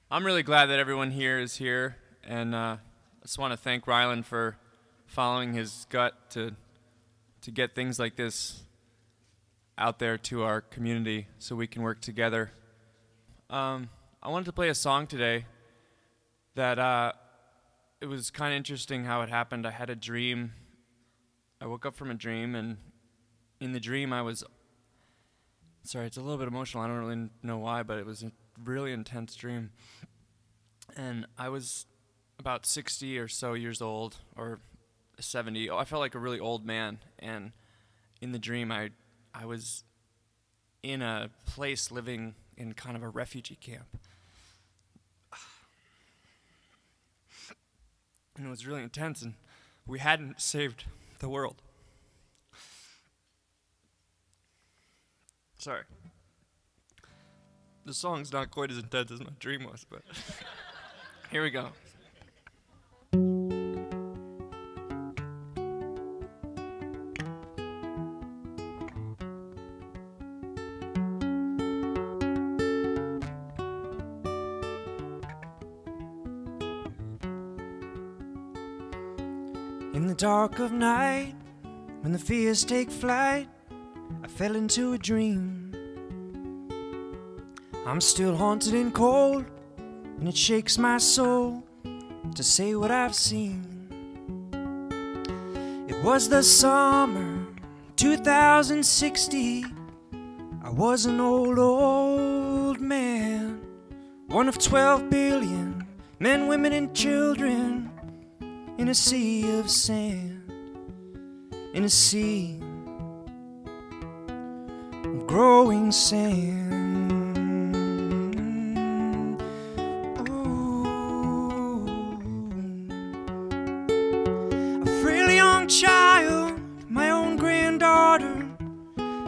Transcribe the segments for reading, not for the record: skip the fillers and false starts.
I'm really glad that everyone here is here, and I just want to thank Rylan for following his gut to get things like this out there to our community so we can work together. I wanted to play a song today that it was kind of interesting how it happened. I had a dream. I woke up from a dream, and in the dream I was, sorry, it's a little bit emotional, I don't really know why, but it was a really intense dream. And I was about 60 or so years old, or 70. I felt like a really old man, and in the dream I was in a place living in kind of a refugee camp. And it was really intense, and we hadn't saved the world. Sorry. The song's not quite as intense as my dream was, but here we go. In the dark of night, when the fears take flight, I fell into a dream. I'm still haunted and cold, and it shakes my soul to say what I've seen. It was the summer 2060. I was an old man, one of 12 billion men, women, and children in a sea of sand, in a sea of growing sand. Child, my own granddaughter,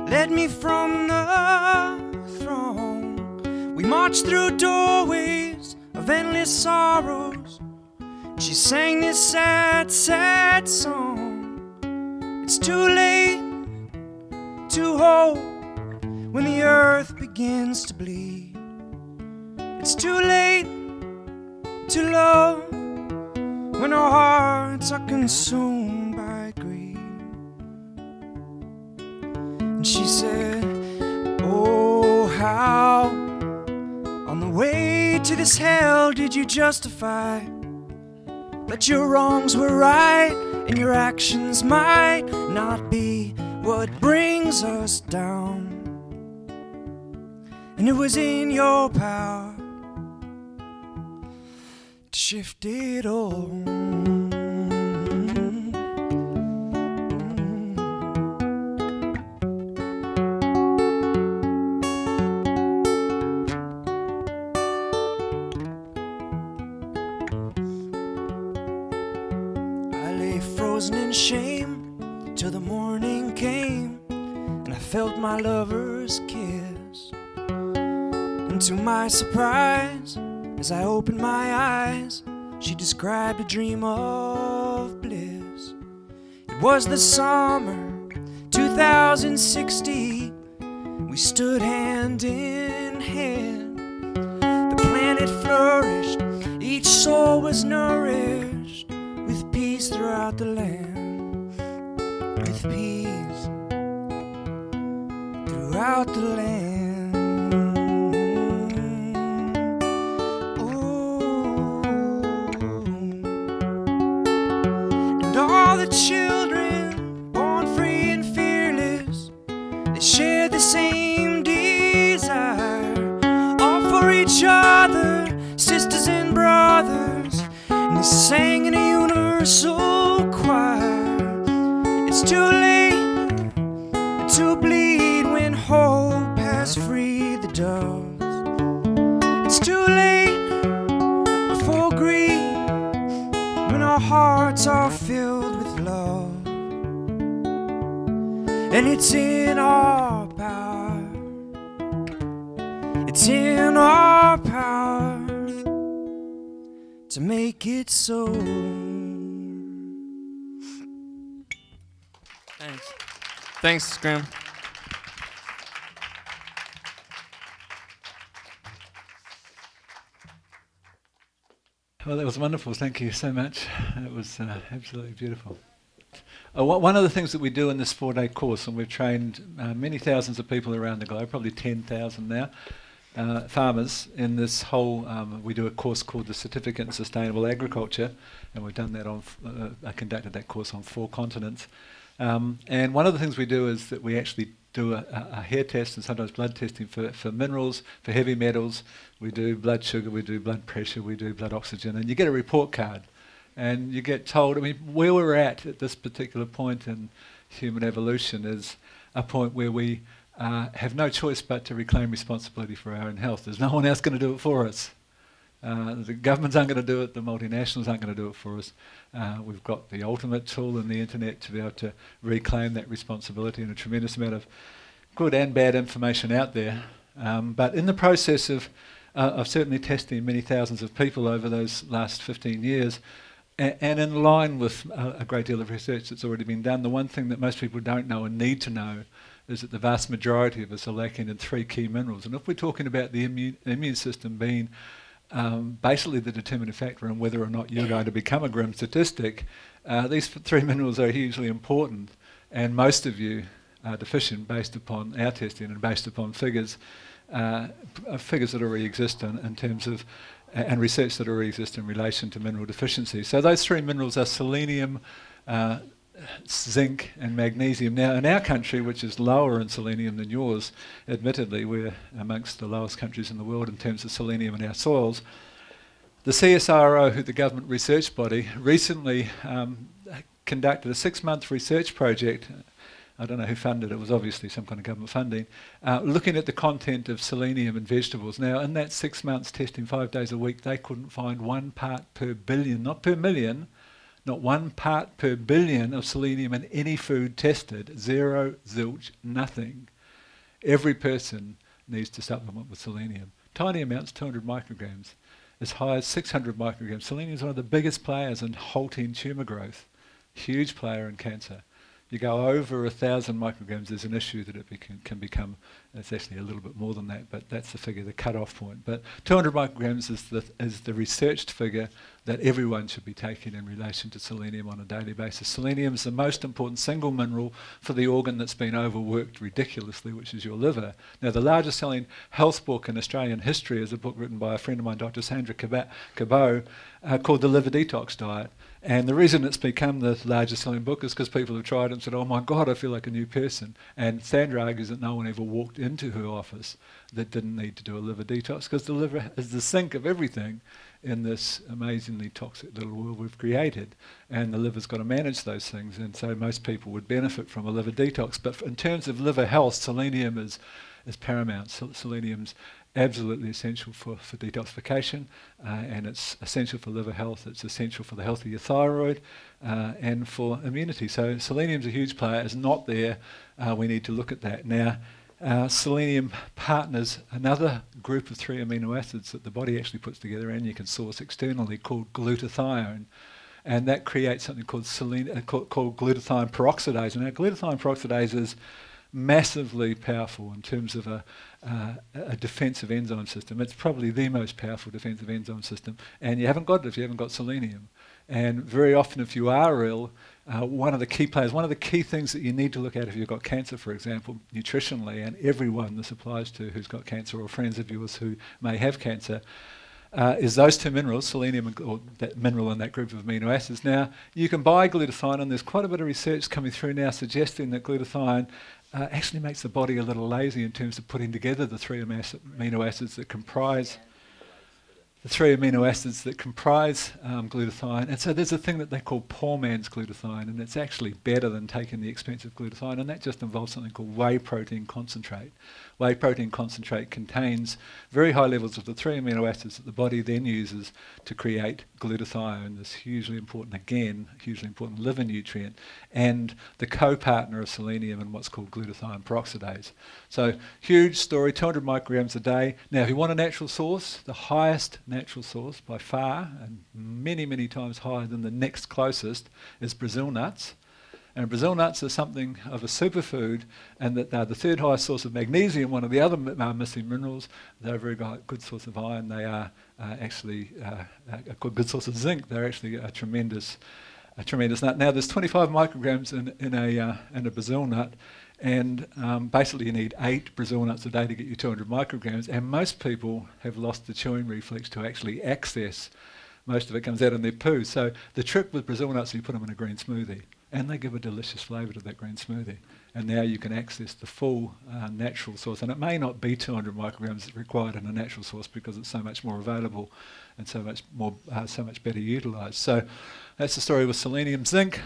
led me from the throne. We marched through doorways of endless sorrows. She sang this sad, sad song. It's too late to hope when the earth begins to bleed. It's too late to love when our hearts are consumed by greed. And she said, oh, how on the way to this hell did you justify that your wrongs were right and your actions might not be what brings us down? And it was in your power to shift it all. Frozen in shame till the morning came, and I felt my lover's kiss. And to my surprise, as I opened my eyes, she described a dream of bliss. It was the summer 2060. We stood hand in hand. The planet flourished, each soul was nourished with peace throughout the land, with peace throughout the land. Ooh. And all the children born free and fearless, they shared the same desire, all for each other, sisters and brothers. And they sang in a universal choir. It's too late to bleed when hope has freed the doves. It's too late for greed when our hearts are filled with love. And it's in our power, it's in our power to make it so. Thanks. Thanks, Graeme. Well, that was wonderful. Thank you so much. It was absolutely beautiful. One of the things that we do in this 4-day course, and we've trained many thousands of people around the globe, probably 10,000 now, farmers in this whole, we do a course called the Certificate in Sustainable Agriculture, and we've done that on, I conducted that course on 4 continents. And one of the things we do is that we actually do a hair test and sometimes blood testing for minerals, for heavy metals. We do blood sugar, we do blood pressure, we do blood oxygen, and you get a report card. And you get told, I mean, where we're at this particular point in human evolution is a point where we have no choice but to reclaim responsibility for our own health. There's no one else going to do it for us. The governments aren't going to do it, the multinationals aren't going to do it for us. We've got the ultimate tool in the internet to be able to reclaim that responsibility, and a tremendous amount of good and bad information out there. But in the process of certainly testing many thousands of people over those last 15 years, and in line with a great deal of research that's already been done, the one thing that most people don't know and need to know is that the vast majority of us are lacking in 3 key minerals. And if we're talking about the immune system being basically the determining factor in whether or not you're going to become a grim statistic, these 3 minerals are hugely important, and most of you are deficient based upon our testing and based upon figures that already exist in terms of and research that already exists in relation to mineral deficiency. So those 3 minerals are selenium, zinc and magnesium. Now in our country, which is lower in selenium than yours, admittedly we're amongst the lowest countries in the world in terms of selenium in our soils, the CSIRO, who the government research body, recently conducted a 6-month research project. I don't know who funded it, it was obviously some kind of government funding, looking at the content of selenium in vegetables. Now in that 6 months testing 5 days a week, they couldn't find 1 part per billion, not per million, not 1 part per billion of selenium in any food tested. 0, zilch, nothing. Every person needs to supplement with selenium. Tiny amounts, 200 micrograms, as high as 600 micrograms. Selenium is one of the biggest players in halting tumour growth, huge player in cancer. You go over 1,000 micrograms, there's an issue that it can become, it's actually a little bit more than that, but that's the figure, the cut-off point. But 200 micrograms is the researched figure that everyone should be taking in relation to selenium on a daily basis. Selenium is the most important single mineral for the organ that's been overworked ridiculously, which is your liver. Now the largest selling health book in Australian history is a book written by a friend of mine, Dr. Sandra Cabot, called The Liver Detox Diet. And the reason it's become the largest selling book is because people have tried it and said, oh my God, I feel like a new person. And Sandra argues that no one ever walked into her office that didn't need to do a liver detox, because the liver is the sink of everything in this amazingly toxic little world we've created. And the liver's got to manage those things. And so most people would benefit from a liver detox. But in terms of liver health, selenium is paramount. Selenium's absolutely essential for detoxification, and it's essential for liver health, it's essential for the health of your thyroid, and for immunity. So selenium's a huge player. It's not there. We need to look at that. Now, selenium partners another group of 3 amino acids that the body actually puts together and you can source externally, called glutathione. And that creates something called glutathione peroxidase. And now glutathione peroxidase is massively powerful in terms of a defensive enzyme system. It's probably the most powerful defensive enzyme system, and you haven't got it if you haven't got selenium. And very often if you are ill, one of the key players, one of the key things that you need to look at if you've got cancer, for example, nutritionally, and everyone this applies to who's got cancer or friends of yours who may have cancer, is those 2 minerals, selenium or that mineral in that group of amino acids. Now, you can buy glutathione, and there's quite a bit of research coming through now suggesting that glutathione actually makes the body a little lazy in terms of putting together the 3 amino acids that comprise glutathione. And so there's a thing that they call poor man's glutathione, and it's actually better than taking the expensive glutathione, and that just involves something called whey protein concentrate. Whey protein concentrate contains very high levels of the 3 amino acids that the body then uses to create glutathione, this hugely important liver nutrient, and the co-partner of selenium in what's called glutathione peroxidase. So huge story, 200 micrograms a day. Now if you want a natural source, the highest natural source by far, and many, many times higher than the next closest, is Brazil nuts. And Brazil nuts are something of a superfood, and that they're the third highest source of magnesium, one of the other missing minerals. They're a very good source of iron. They are actually a good source of zinc. They're actually a tremendous nut. Now, there's 25 micrograms in a Brazil nut, and basically you need 8 Brazil nuts a day to get you 200 micrograms, and most people have lost the chewing reflex to actually access. Most of it comes out in their poo. So the trick with Brazil nuts is you put them in a green smoothie, and they give a delicious flavour to that green smoothie. And now you can access the full natural source. And it may not be 200 micrograms required in a natural source because it's so much more available and so much better utilised. So that's the story with selenium. Zinc,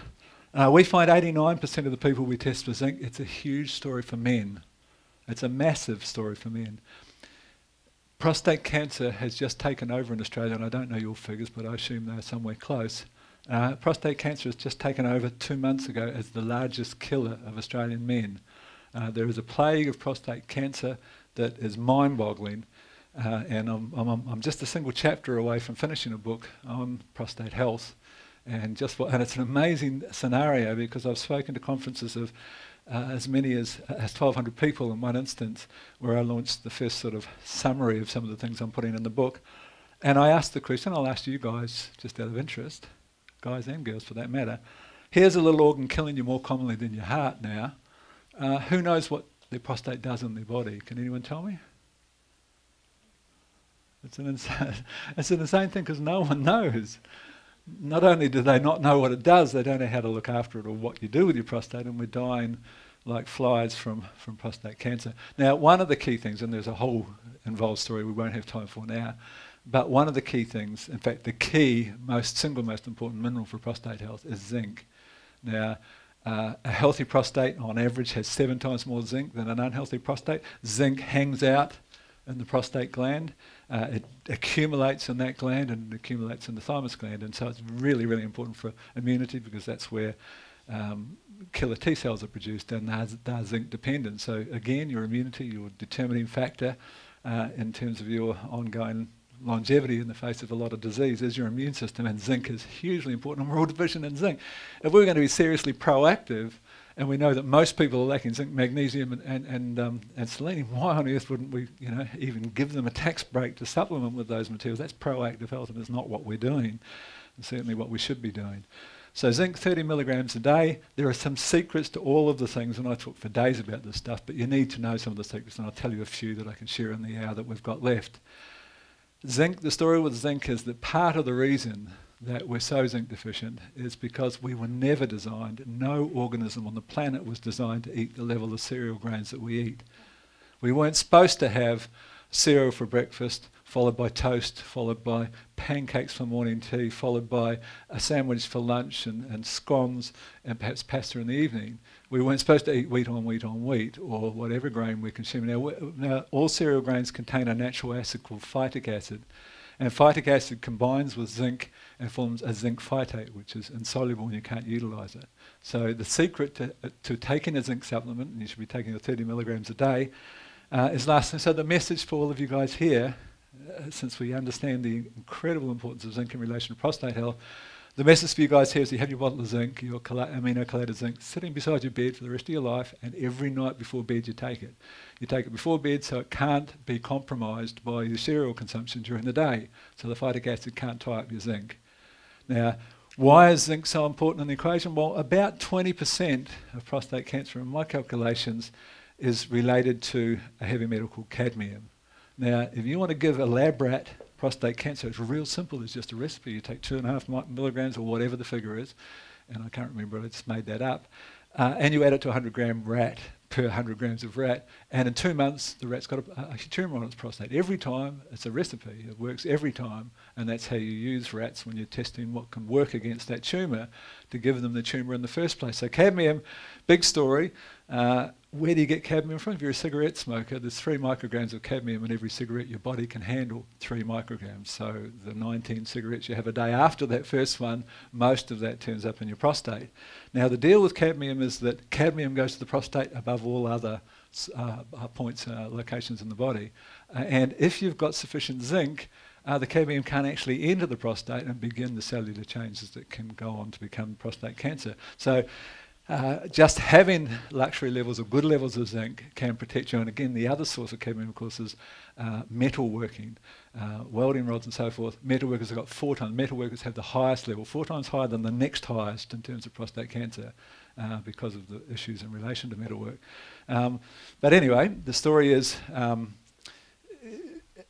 we find 89% of the people we test for zinc. It's a huge story for men. It's a massive story for men. Prostate cancer has just taken over in Australia, and I don't know your figures, but I assume they're somewhere close. Prostate cancer has just taken over 2 months ago as the largest killer of Australian men. There is a plague of prostate cancer that is mind-boggling, and I'm just a single chapter away from finishing a book on prostate health, and it's an amazing scenario because I've spoken to conferences of as many as 1,200 people in one instance, where I launched the first sort of summary of some of the things I'm putting in the book, and I asked the question. I'll ask you guys just out of interest, guys and girls for that matter. Here's a little organ killing you more commonly than your heart now. Who knows what their prostate does in their body? Can anyone tell me? It's an insane thing because no one knows. Not only do they not know what it does, they don't know how to look after it or what you do with your prostate, and we're dying like flies from prostate cancer. Now, one of the key things, and there's a whole involved story we won't have time for now, but one of the key things, in fact the single most important mineral for prostate health is zinc. Now, a healthy prostate on average has 7 times more zinc than an unhealthy prostate. Zinc hangs out in the prostate gland. It accumulates in that gland and it accumulates in the thymus gland, and so it's really, really important for immunity because that's where killer T cells are produced, and they're zinc dependent. So again, your immunity, your determining factor in terms of your ongoing longevity in the face of a lot of disease is your immune system, and zinc is hugely important, and we're all deficient in zinc. If we're going to be seriously proactive, and we know that most people are lacking zinc, magnesium and selenium, why on earth wouldn't we even give them a tax break to supplement with those materials? That's proactive health, and it's not what we're doing, and certainly what we should be doing. So zinc, 30 milligrams a day. There are some secrets to all of the things, and I talk for days about this stuff, but you need to know some of the secrets, and I'll tell you a few that I can share in the hour that we've got left. Zinc, the story with zinc is that part of the reason that we're so zinc deficient is because we were never designed, no organism on the planet was designed to eat the level of cereal grains that we eat. We weren't supposed to have cereal for breakfast, followed by toast, followed by pancakes for morning tea, followed by a sandwich for lunch and scones and perhaps pasta in the evening. We weren't supposed to eat wheat on wheat on wheat or whatever grain we're consuming. Now all cereal grains contain a natural acid called phytic acid. And phytic acid combines with zinc and forms a zinc phytate, which is insoluble and you can't utilise it. So the secret to taking a zinc supplement, and you should be taking 30 milligrams a day, is lasting. So the message for all of you guys here, since we understand the incredible importance of zinc in relation to prostate health, the message for you guys here is you have your bottle of zinc, your amino-chelated zinc, sitting beside your bed for the rest of your life, and every night before bed you take it. You take it before bed so it can't be compromised by your cereal consumption during the day, so the phytic acid can't tie up your zinc. Now, why is zinc so important in the equation? Well, about 20% of prostate cancer, in my calculations, is related to a heavy metal called cadmium. Now, if you want to give a lab rat prostate cancer, it's real simple. It's just a recipe. You take 2.5 milligrams or whatever the figure is, and I can't remember, I just made that up, and you add it to 100 gram rat per 100 grams of rat, and in 2 months the rat's got a tumour on its prostate. Every time, it's a recipe. It works every time, and that's how you use rats when you're testing what can work against that tumour to give them the tumour in the first place. So cadmium, big story. Where do you get cadmium from? If you're a cigarette smoker, there's 3 micrograms of cadmium in every cigarette. Your body can handle 3 micrograms. So the 19 cigarettes you have a day after that first one, most of that turns up in your prostate. Now the deal with cadmium is that cadmium goes to the prostate above all other locations in the body. And if you've got sufficient zinc, the cadmium can't actually enter the prostate and begin the cellular changes that can go on to become prostate cancer. So Just having luxury levels or good levels of zinc can protect you. And again, the other source of cadmium, of course, is metal working, welding rods and so forth. Metal workers have got 4 times. Metal workers have the highest level, 4 times higher than the next highest in terms of prostate cancer because of the issues in relation to metalwork. But anyway, the story is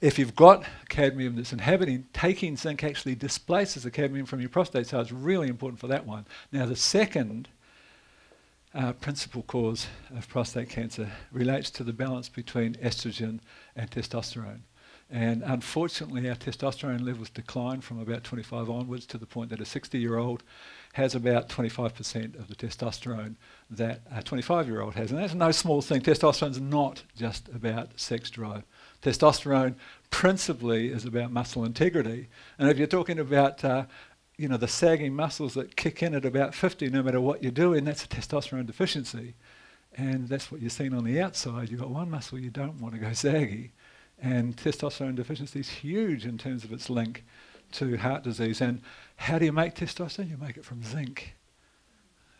if you've got cadmium that's inhabiting, taking zinc actually displaces the cadmium from your prostate, so it's really important for that one. Now, the second principal cause of prostate cancer relates to the balance between estrogen and testosterone. And unfortunately, our testosterone levels decline from about 25 onwards to the point that a 60-year-old has about 25% of the testosterone that a 25-year-old has. And that's no small thing. Testosterone's not just about sex drive. Testosterone principally is about muscle integrity. And if you're talking about the sagging muscles that kick in at about 50 no matter what you're doing, that's a testosterone deficiency. And that's what you're seeing on the outside. You've got one muscle you don't want to go saggy. And testosterone deficiency is huge in terms of its link to heart disease. And how do you make testosterone? You make it from zinc.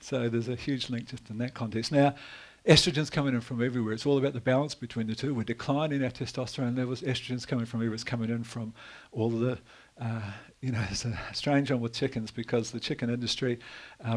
So there's a huge link just in that context. Now, estrogen's coming in from everywhere. It's all about the balance between the two. We're declining our testosterone levels. Estrogen's coming from everywhere. It's coming in from all of the it's a strange one with chickens because the chicken industry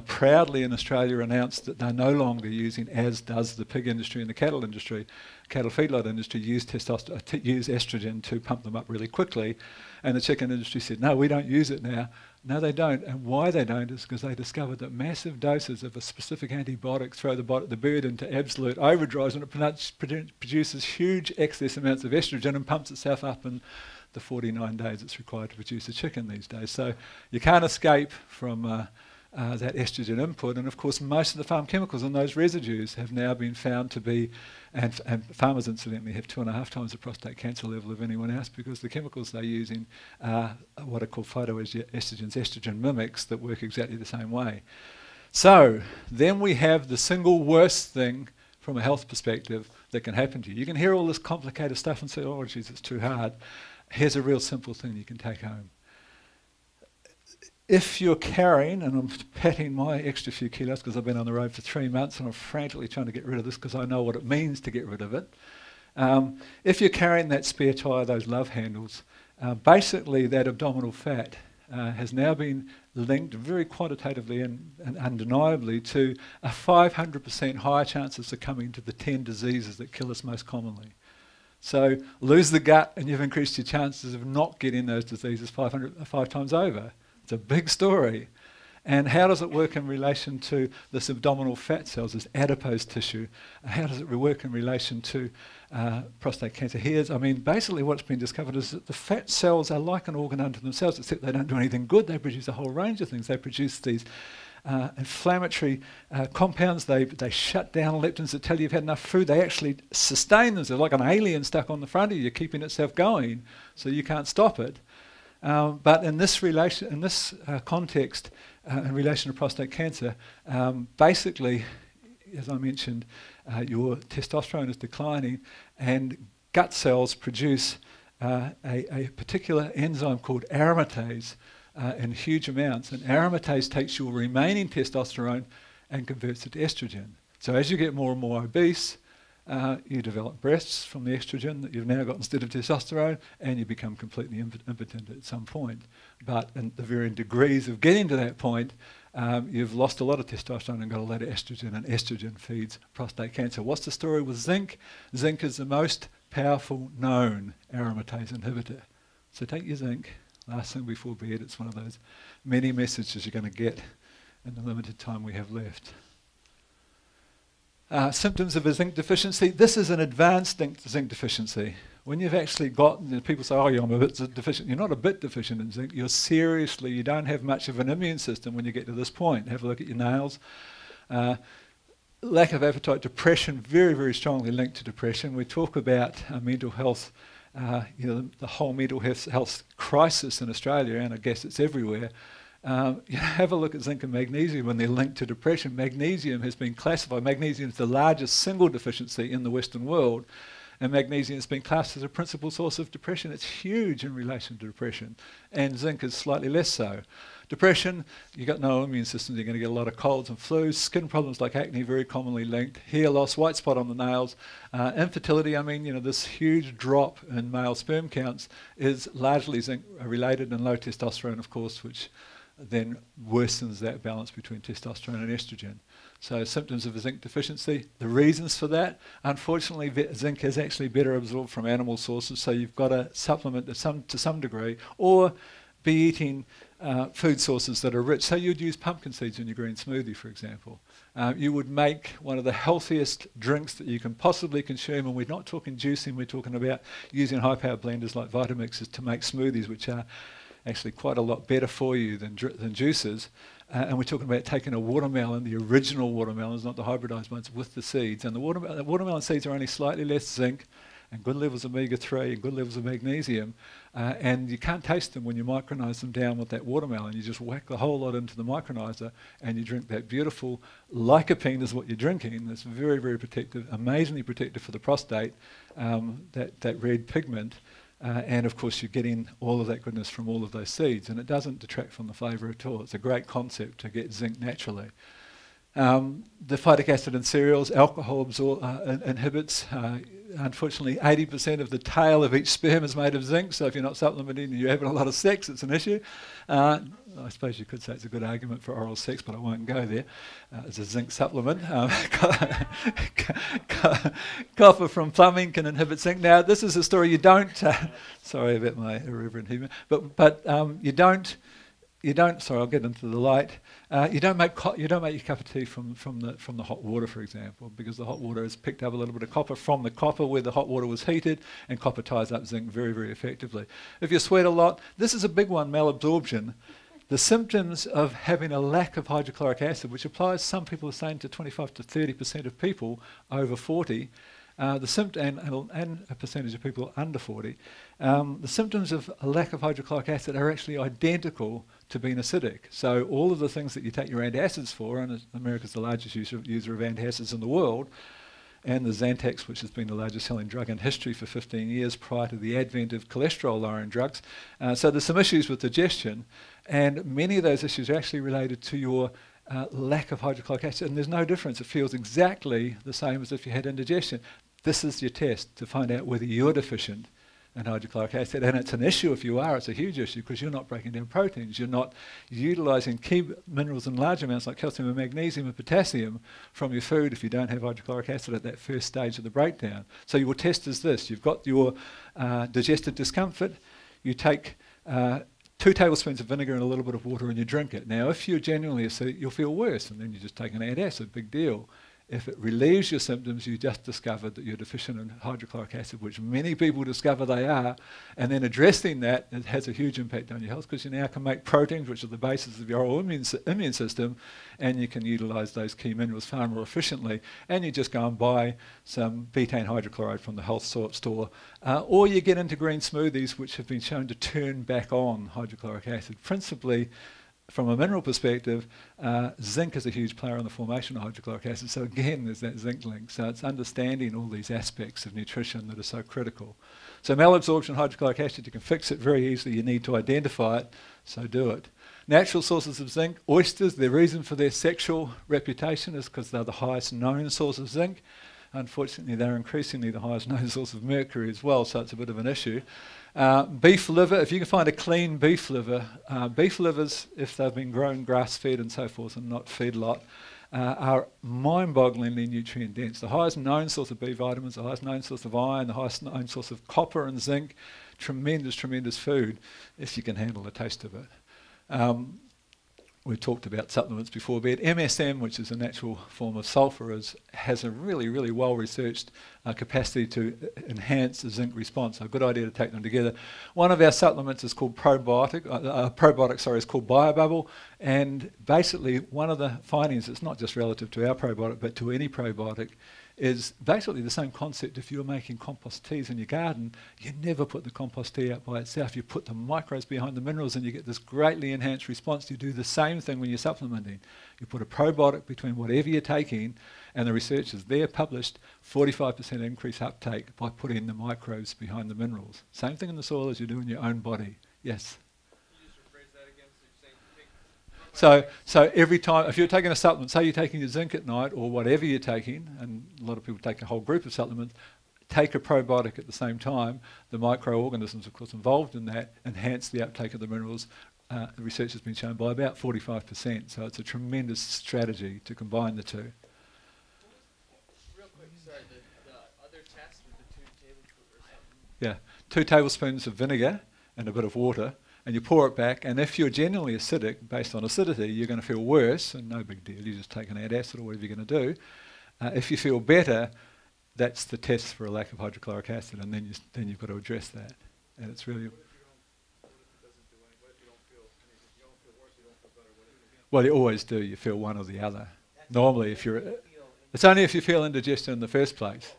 proudly in Australia announced that they're no longer using, as does the pig industry and the cattle industry, cattle feedlot industry, use estrogen to pump them up really quickly. And the chicken industry said, no, we don't use it now. No, they don't. And why they don't is because they discovered that massive doses of a specific antibiotic throw the bird into absolute overdrive, and it produces huge excess amounts of estrogen and pumps itself up in the 49 days it's required to produce a chicken these days. So you can't escape from that estrogen input. And of course, most of the farm chemicals and those residues have now been found to be, and farmers incidentally have 2.5 times the prostate cancer level of anyone else because the chemicals they're using are what are called phytoestrogens, estrogen mimics that work exactly the same way. So then we have the single worst thing from a health perspective that can happen to you. You can hear all this complicated stuff and say, oh, geez, it's too hard. Here's a real simple thing you can take home. If you're carrying, and I'm patting my extra few kilos because I've been on the road for 3 months and I'm frantically trying to get rid of this because I know what it means to get rid of it. If you're carrying that spare tyre, those love handles, basically that abdominal fat has now been linked very quantitatively and undeniably to a 500% higher chance of succumbing to the 10 diseases that kill us most commonly. So lose the gut and you've increased your chances of not getting those diseases 5 times over. It's a big story. And how does it work in relation to this abdominal fat cells, this adipose tissue? How does it work in relation to prostate cancer? Basically what's been discovered is that the fat cells are like an organ unto themselves, except they don't do anything good. They produce a whole range of things. They produce these inflammatory compounds. They shut down leptins that tell you you've had enough food. They actually sustain themselves like an alien stuck on the front of you, keeping itself going so you can't stop it. But in this context, in relation to prostate cancer, basically, as I mentioned, your testosterone is declining and gut cells produce a particular enzyme called aromatase in huge amounts. And aromatase takes your remaining testosterone and converts it to estrogen. So as you get more and more obese, you develop breasts from the estrogen that you've now got instead of testosterone, and you become completely impotent at some point. But in the varying degrees of getting to that point, you've lost a lot of testosterone and got a lot of estrogen, and estrogen feeds prostate cancer. What's the story with zinc? Zinc is the most powerful known aromatase inhibitor. So take your zinc, last thing before bed. It's one of those many messages you're going to get in the limited time we have left. Symptoms of a zinc deficiency. This is an advanced zinc deficiency. When you've actually got, people say, oh, yeah, I'm a bit deficient. You're not a bit deficient in zinc. You don't have much of an immune system when you get to this point. Have a look at your nails. Lack of appetite, depression, very, very strongly linked to depression. We talk about mental health, the whole mental health crisis in Australia, and I guess it's everywhere. Have a look at zinc and magnesium when they're linked to depression. Magnesium has been classified. Magnesium is the largest single deficiency in the Western world, And magnesium has been classed as a principal source of depression. It's huge in relation to depression, and zinc is slightly less so. Depression, you've got no immune system, you're going to get a lot of colds and flus. Skin problems like acne, very commonly linked. Hair loss, white spot on the nails. Infertility, I mean, you know, this huge drop in male sperm counts is largely zinc related, and low testosterone, of course, which then worsens that balance between testosterone and estrogen. So symptoms of a zinc deficiency, the reasons for that, unfortunately zinc is actually better absorbed from animal sources, so you've got to supplement to some degree, or be eating food sources that are rich. So you'd use pumpkin seeds in your green smoothie, for example. You would make one of the healthiest drinks that you can possibly consume, and we're not talking juicing, we're talking about using high-powered blenders like Vitamixes to make smoothies, which are actually quite a lot better for you than juices. And we're talking about taking a watermelon, the original watermelons, not the hybridized ones, with the seeds. And the watermelon seeds are only slightly less zinc and good levels of omega-3 and good levels of magnesium. And you can't taste them when you micronise them down with that watermelon. You just whack the whole lot into the micronizer and you drink that beautiful lycopene is what you're drinking. That's very, very protective, amazingly protective for the prostate, that red pigment. And of course you're getting all of that goodness from all of those seeds, and it doesn't detract from the flavour at all. It's a great concept to get zinc naturally. The phytic acid in cereals, alcohol inhibits. Unfortunately, 80% of the tail of each sperm is made of zinc, so if you're not supplementing and you're having a lot of sex, it's an issue. I suppose you could say it's a good argument for oral sex, but I won't go there. It's a zinc supplement. Copper from plumbing can inhibit zinc. Now, this is a story you don't... sorry about my irreverent humour, but you don't... Sorry, I'll get into the light. You don't make your cup of tea from the hot water, for example, because the hot water has picked up a little bit of copper from the copper where the hot water was heated, and copper ties up zinc very, very effectively. If you sweat a lot, this is a big one, malabsorption. The symptoms of having a lack of hydrochloric acid, which applies, some people are saying, to 25 to 30% of people over 40, and a percentage of people under 40, the symptoms of a lack of hydrochloric acid are actually identical to being acidic. So all of the things that you take your antacids for, and America's the largest user of antacids in the world, and the Xantax, which has been the largest selling drug in history for 15 years prior to the advent of cholesterol-lowering drugs. So there's some issues with digestion, and many of those issues are actually related to your lack of hydrochloric acid, and there's no difference. It feels exactly the same as if you had indigestion. This is your test to find out whether you're deficient in hydrochloric acid, and it's an issue if you are. It's a huge issue because you're not breaking down proteins. You're not utilising key minerals in large amounts like calcium and magnesium and potassium from your food if you don't have hydrochloric acid at that first stage of the breakdown. So your test is this. You've got your digestive discomfort. You take 2 tablespoons of vinegar and a little bit of water and you drink it. Now, if you're genuinely acidic, you'll feel worse, and then you just take an antacid, big deal. If it relieves your symptoms, you just discovered that you're deficient in hydrochloric acid, which many people discover they are, and then addressing that, it has a huge impact on your health because you now can make proteins, which are the basis of your whole immune system, and you can utilise those key minerals far more efficiently, and you just go and buy some betaine hydrochloride from the health store, or you get into green smoothies, which have been shown to turn back on hydrochloric acid, principally. From a mineral perspective, zinc is a huge player in the formation of hydrochloric acid. So again, there's that zinc link. So it's understanding all these aspects of nutrition that are so critical. So malabsorption hydrochloric acid, you can fix it very easily. You need to identify it, so do it. Natural sources of zinc, oysters, the reason for their sexual reputation is because they're the highest known source of zinc. Unfortunately, they're increasingly the highest known source of mercury as well, so it's a bit of an issue. Beef liver, if you can find a clean beef livers, if they've been grown grass-fed and so forth and not feedlot, are mind-bogglingly nutrient-dense. The highest known source of B vitamins, the highest known source of iron, the highest known source of copper and zinc, tremendous, tremendous food if you can handle the taste of it. We talked about supplements before, but MSM, which is a natural form of sulfur, has a really, really well-researched capacity to enhance the zinc response. So a good idea to take them together. One of our supplements is called probiotic is called BioBubble, and basically one of the findings, it's not just relative to our probiotic, but to any probiotic, is basically the same concept. If you're making compost teas in your garden, you never put the compost tea out by itself. You put the microbes behind the minerals and you get this greatly enhanced response. You do the same thing when you're supplementing. You put a probiotic between whatever you're taking And the researchers there published 45% increased uptake by putting the microbes behind the minerals. Same thing in the soil as you do in your own body. Yes? So every time, if you're taking a supplement, say you're taking your zinc at night or whatever you're taking, and a lot of people take a whole group of supplements, take a probiotic at the same time, the microorganisms, of course, involved in that enhance the uptake of the minerals. The research has been shown by about 45%, so it's a tremendous strategy to combine the two. Real quick, sorry, the other test with the 2 tablespoons or something? Yeah, 2 tablespoons of vinegar and a bit of water, and you pour it back, and if you're genuinely acidic, based on acidity, you're going to feel worse, and no big deal, you just take an antacid or whatever you're going to do. If you feel better, that's the test for a lack of hydrochloric acid, and then you've got to address that. And it's really... Well, you always do, you feel one or the other. Normally, if you're... It's only if you feel indigestion in the first place.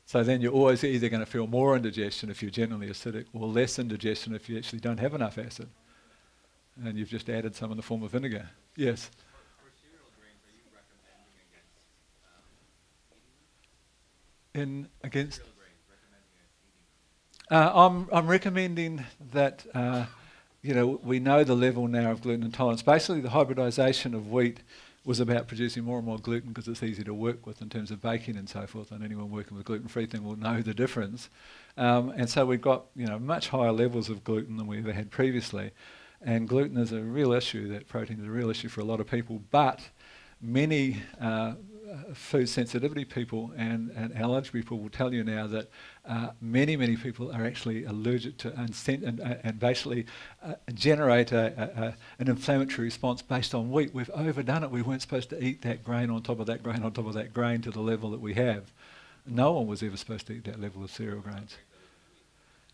So then you're always either going to feel more indigestion if you're generally acidic, or less indigestion if you actually don't have enough acid. And you've just added some in the form of vinegar. Yes? For cereal grains, are you recommending against Against? cereal grains, recommending eating? I'm recommending that, we know the level now of gluten intolerance. Basically, the hybridisation of wheat was about producing more and more gluten because it's easy to work with in terms of baking and so forth, and anyone working with gluten-free thing will know the difference. And so we've got much higher levels of gluten than we ever had previously. And gluten is a real issue, that protein is a real issue for a lot of people, but many food sensitivity people and allergy people will tell you now that many people are actually allergic to and basically generate an inflammatory response based on wheat. We've overdone it. We weren't supposed to eat that grain on top of that grain on top of that grain to the level that we have. No one was ever supposed to eat that level of cereal grains.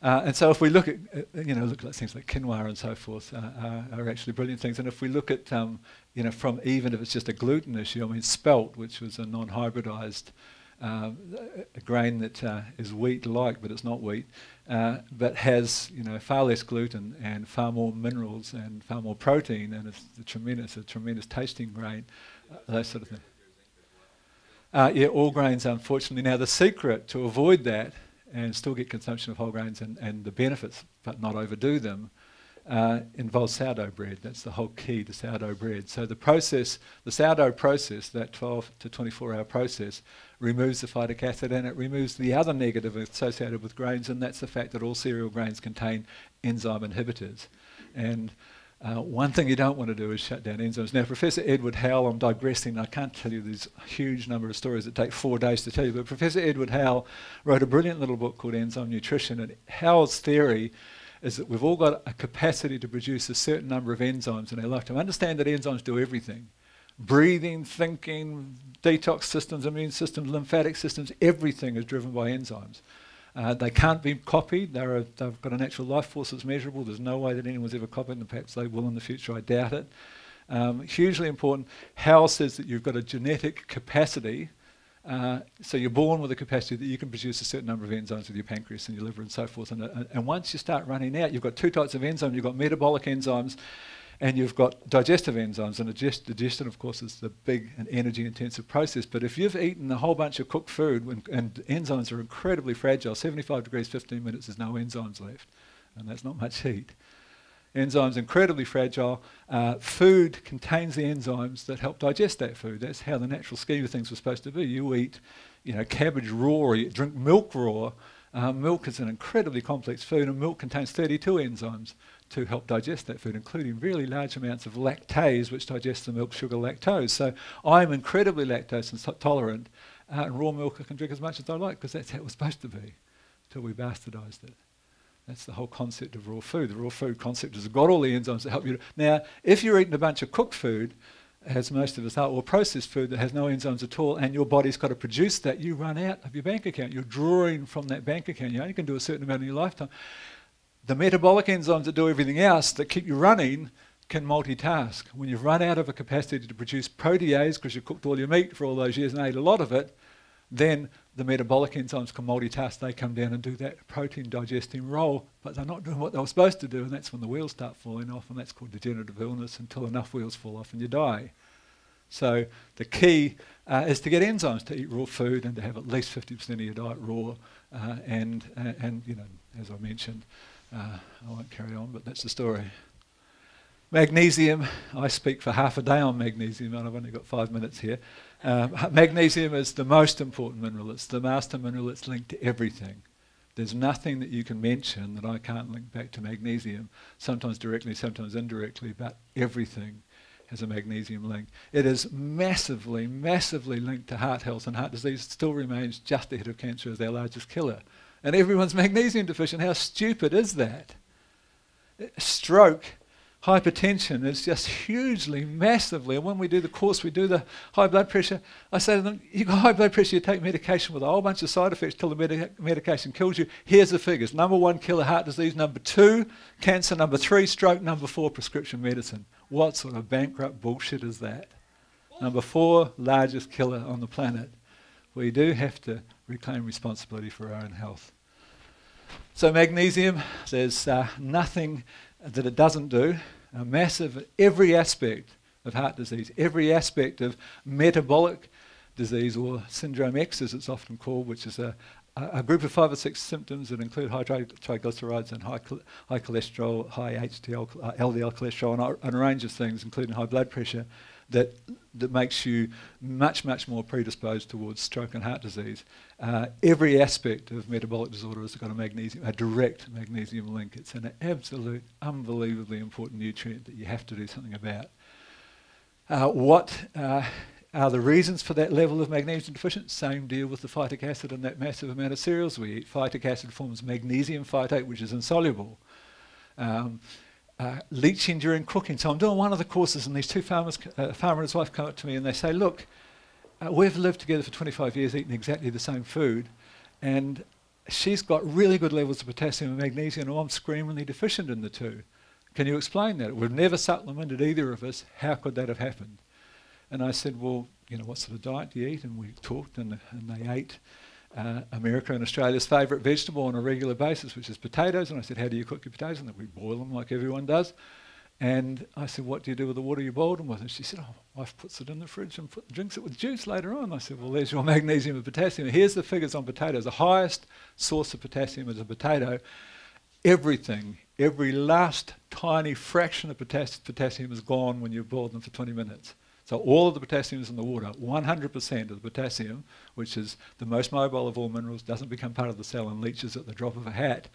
And so if we look at, look at things like quinoa and so forth are actually brilliant things. And if we look at, from even if it's just a gluten issue, I mean, spelt, which was a non-hybridized a grain that is wheat-like, but it's not wheat, but has, far less gluten and far more minerals and far more protein, and it's a tremendous tasting grain, those sort of things. Yeah, all grains, unfortunately. Now, the secret to avoid that and still get consumption of whole grains and the benefits, but not overdo them, involves sourdough bread. That's the whole key to sourdough bread. So the sourdough process, that 12 to 24-hour process, removes the phytic acid, and it removes the other negative associated with grains, and that's the fact that all cereal grains contain enzyme inhibitors. And one thing you don't want to do is shut down enzymes. Now, Professor Edward Howell, I'm digressing, I can't tell you this huge number of stories that take 4 days to tell you, but Professor Edward Howell wrote a brilliant little book called Enzyme Nutrition, and Howell's theory is that we've all got a capacity to produce a certain number of enzymes in our lifetime. Understand that enzymes do everything. Breathing, thinking, detox systems, immune systems, lymphatic systems, everything is driven by enzymes. They can't be copied. They've got a natural life force that's measurable. There's no way that anyone's ever copied them. Perhaps they will in the future. I doubt it. Hugely important. Howell says that you've got a genetic capacity. So you're born with a capacity that you can produce a certain number of enzymes with your pancreas and your liver and so forth. And once you start running out, you've got 2 types of enzymes. You've got metabolic enzymes and you've got digestive enzymes. And digestion, of course, is the big and energy-intensive process. But if you've eaten a whole bunch of cooked food, and enzymes are incredibly fragile, 75 degrees, 15 minutes, there's no enzymes left. And that's not much heat. Enzymes incredibly fragile. Food contains the enzymes that help digest that food. That's how the natural scheme of things was supposed to be. You eat, cabbage raw, or you drink milk raw. Milk is an incredibly complex food, and milk contains 32 enzymes to help digest that food, including really large amounts of lactase, which digests the milk sugar lactose. So I'm incredibly lactose intolerant, and raw milk I can drink as much as I like, because that's how it was supposed to be, until we bastardised it. That's the whole concept of raw food. The raw food concept has got all the enzymes that help you. Now, if you're eating a bunch of cooked food, as most of us are, or processed food that has no enzymes at all, and your body's got to produce that, you run out of your bank account. You're drawing from that bank account. You only can do a certain amount in your lifetime. The metabolic enzymes that do everything else, that keep you running, can multitask. When you've run out of a capacity to produce protease, because you cooked all your meat for all those years and ate a lot of it, then the metabolic enzymes can multitask. They come down and do that protein digesting role, but they're not doing what they were supposed to do, and that's when the wheels start falling off, and that's called degenerative illness, until enough wheels fall off and you die. So the key is to get enzymes to eat raw food and to have at least 50% of your diet raw. And you know, as I mentioned, I won't carry on, but that's the story. Magnesium, I speak for half a day on magnesium, and I've only got 5 minutes here. Magnesium is the most important mineral. It's the master mineral. It's linked to everything. There's nothing that you can mention that I can't link back to magnesium, sometimes directly, sometimes indirectly, but everything has a magnesium link. It is massively, massively linked to heart health, and heart disease still remains just ahead of cancer as our largest killer. And everyone's magnesium deficient. How stupid is that? Stroke, hypertension is just hugely, massively. And when we do the course, we do the high blood pressure. I say to them, you've got high blood pressure, you take medication with a whole bunch of side effects till the medication kills you. Here's the figures. Number 1, killer, heart disease. Number 2, cancer. Number 3, stroke. Number 4, prescription medicine. What sort of bankrupt bullshit is that? Number 4, largest killer on the planet. We do have to reclaim responsibility for our own health. So magnesium, there's nothing that it doesn't do. A massive, every aspect of heart disease, every aspect of metabolic disease, or syndrome X as it's often called, which is a group of 5 or 6 symptoms that include high triglycerides and high cholesterol, high HDL, LDL cholesterol, and a range of things, including high blood pressure, that makes you much, much more predisposed towards stroke and heart disease. Every aspect of metabolic disorder has got a direct magnesium link. It's an absolute, unbelievably important nutrient that you have to do something about. What are the reasons for that level of magnesium deficiency? Same deal with the phytic acid and that massive amount of cereals we eat. Phytic acid forms magnesium phytate, which is insoluble. Leaching during cooking. So I'm doing one of the courses, and these 2 farmers, farmer and his wife, come up to me and they say, look, we've lived together for 25 years eating exactly the same food, and she's got really good levels of potassium and magnesium, and I'm screamingly deficient in the 2. Can you explain that? We've never supplemented either of us. How could that have happened? And I said, well, you know, what sort of diet do you eat? And we talked, and they ate America and Australia's favourite vegetable on a regular basis, which is potatoes. And I said, how do you cook your potatoes? And we boil them like everyone does. And I said, what do you do with the water you boiled them with? And she said, oh, my wife puts it in the fridge and drinks it with juice later on. I said, well, there's your magnesium and potassium. Here's the figures on potatoes. The highest source of potassium is a potato. Everything, every last tiny fraction of potassium is gone when you've boiled them for 20 minutes. So all of the potassium is in the water. 100% of the potassium, which is the most mobile of all minerals, doesn't become part of the cell and leaches at the drop of a hat,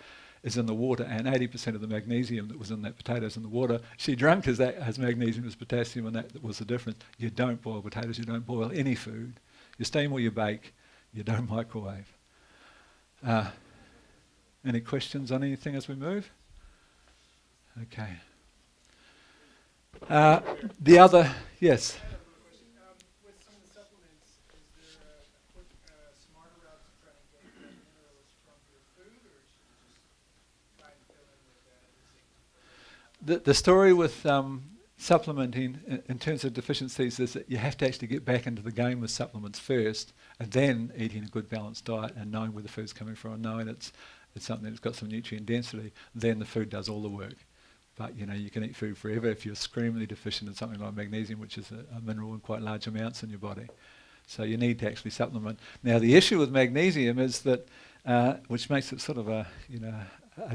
is in the water. And 80% of the magnesium that was in that potato is in the water. She drank as magnesium as potassium, and that was the difference. You don't boil potatoes. You don't boil any food. You steam or you bake. You don't microwave. Any questions on anything as we move? Okay. The other, yes. With some of the supplements, is there a smarter route to try and get the minerals from your food, or should you just try and fill in with that? The story with supplementing in terms of deficiencies is that you have to actually get back into the game with supplements first, and then eating a good balanced diet and knowing where the food's coming from and knowing it's something that's got some nutrient density. Then the food does all the work. But you know, you can eat food forever if you're screamingly deficient in something like magnesium, which is a mineral in quite large amounts in your body. So you need to actually supplement. Now the issue with magnesium is that, which makes it sort of a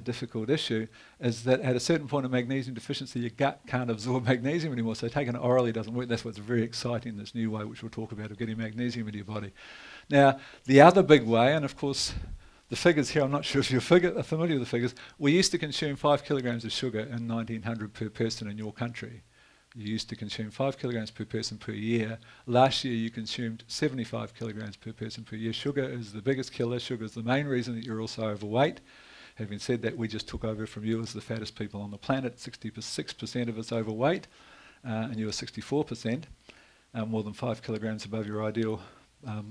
difficult issue, is that at a certain point of magnesium deficiency, your gut can't absorb magnesium anymore. So taking it orally doesn't work. That's what's very exciting, this new way, which we'll talk about, of getting magnesium into your body. Now the other big way, and of course, the figures here, I'm not sure if you're familiar with the figures. We used to consume 5 kilograms of sugar in 1900 per person in your country. You used to consume 5 kilograms per person per year. Last year you consumed 75 kilograms per person per year. Sugar is the biggest killer. Sugar is the main reason that you're also overweight. Having said that, we just took over from you as the fattest people on the planet. 66% of us overweight, and you are 64%, more than 5 kilograms above your ideal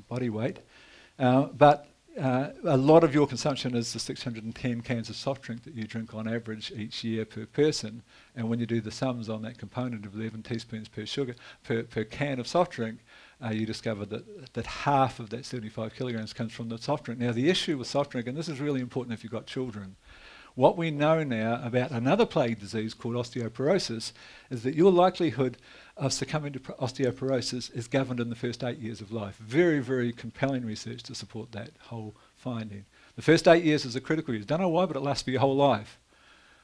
body weight. But a lot of your consumption is the 610 cans of soft drink that you drink on average each year per person, and when you do the sums on that component of 11 teaspoons per can of soft drink, you discover that half of that 75 kilograms comes from the soft drink. Now the issue with soft drink, and this is really important if you've got children, What we know now about another plague disease called osteoporosis is that your likelihood of succumbing to osteoporosis is governed in the first 8 years of life. Very, very compelling research to support that whole finding. The first 8 years is a critical year. Don't know why, but it lasts for your whole life.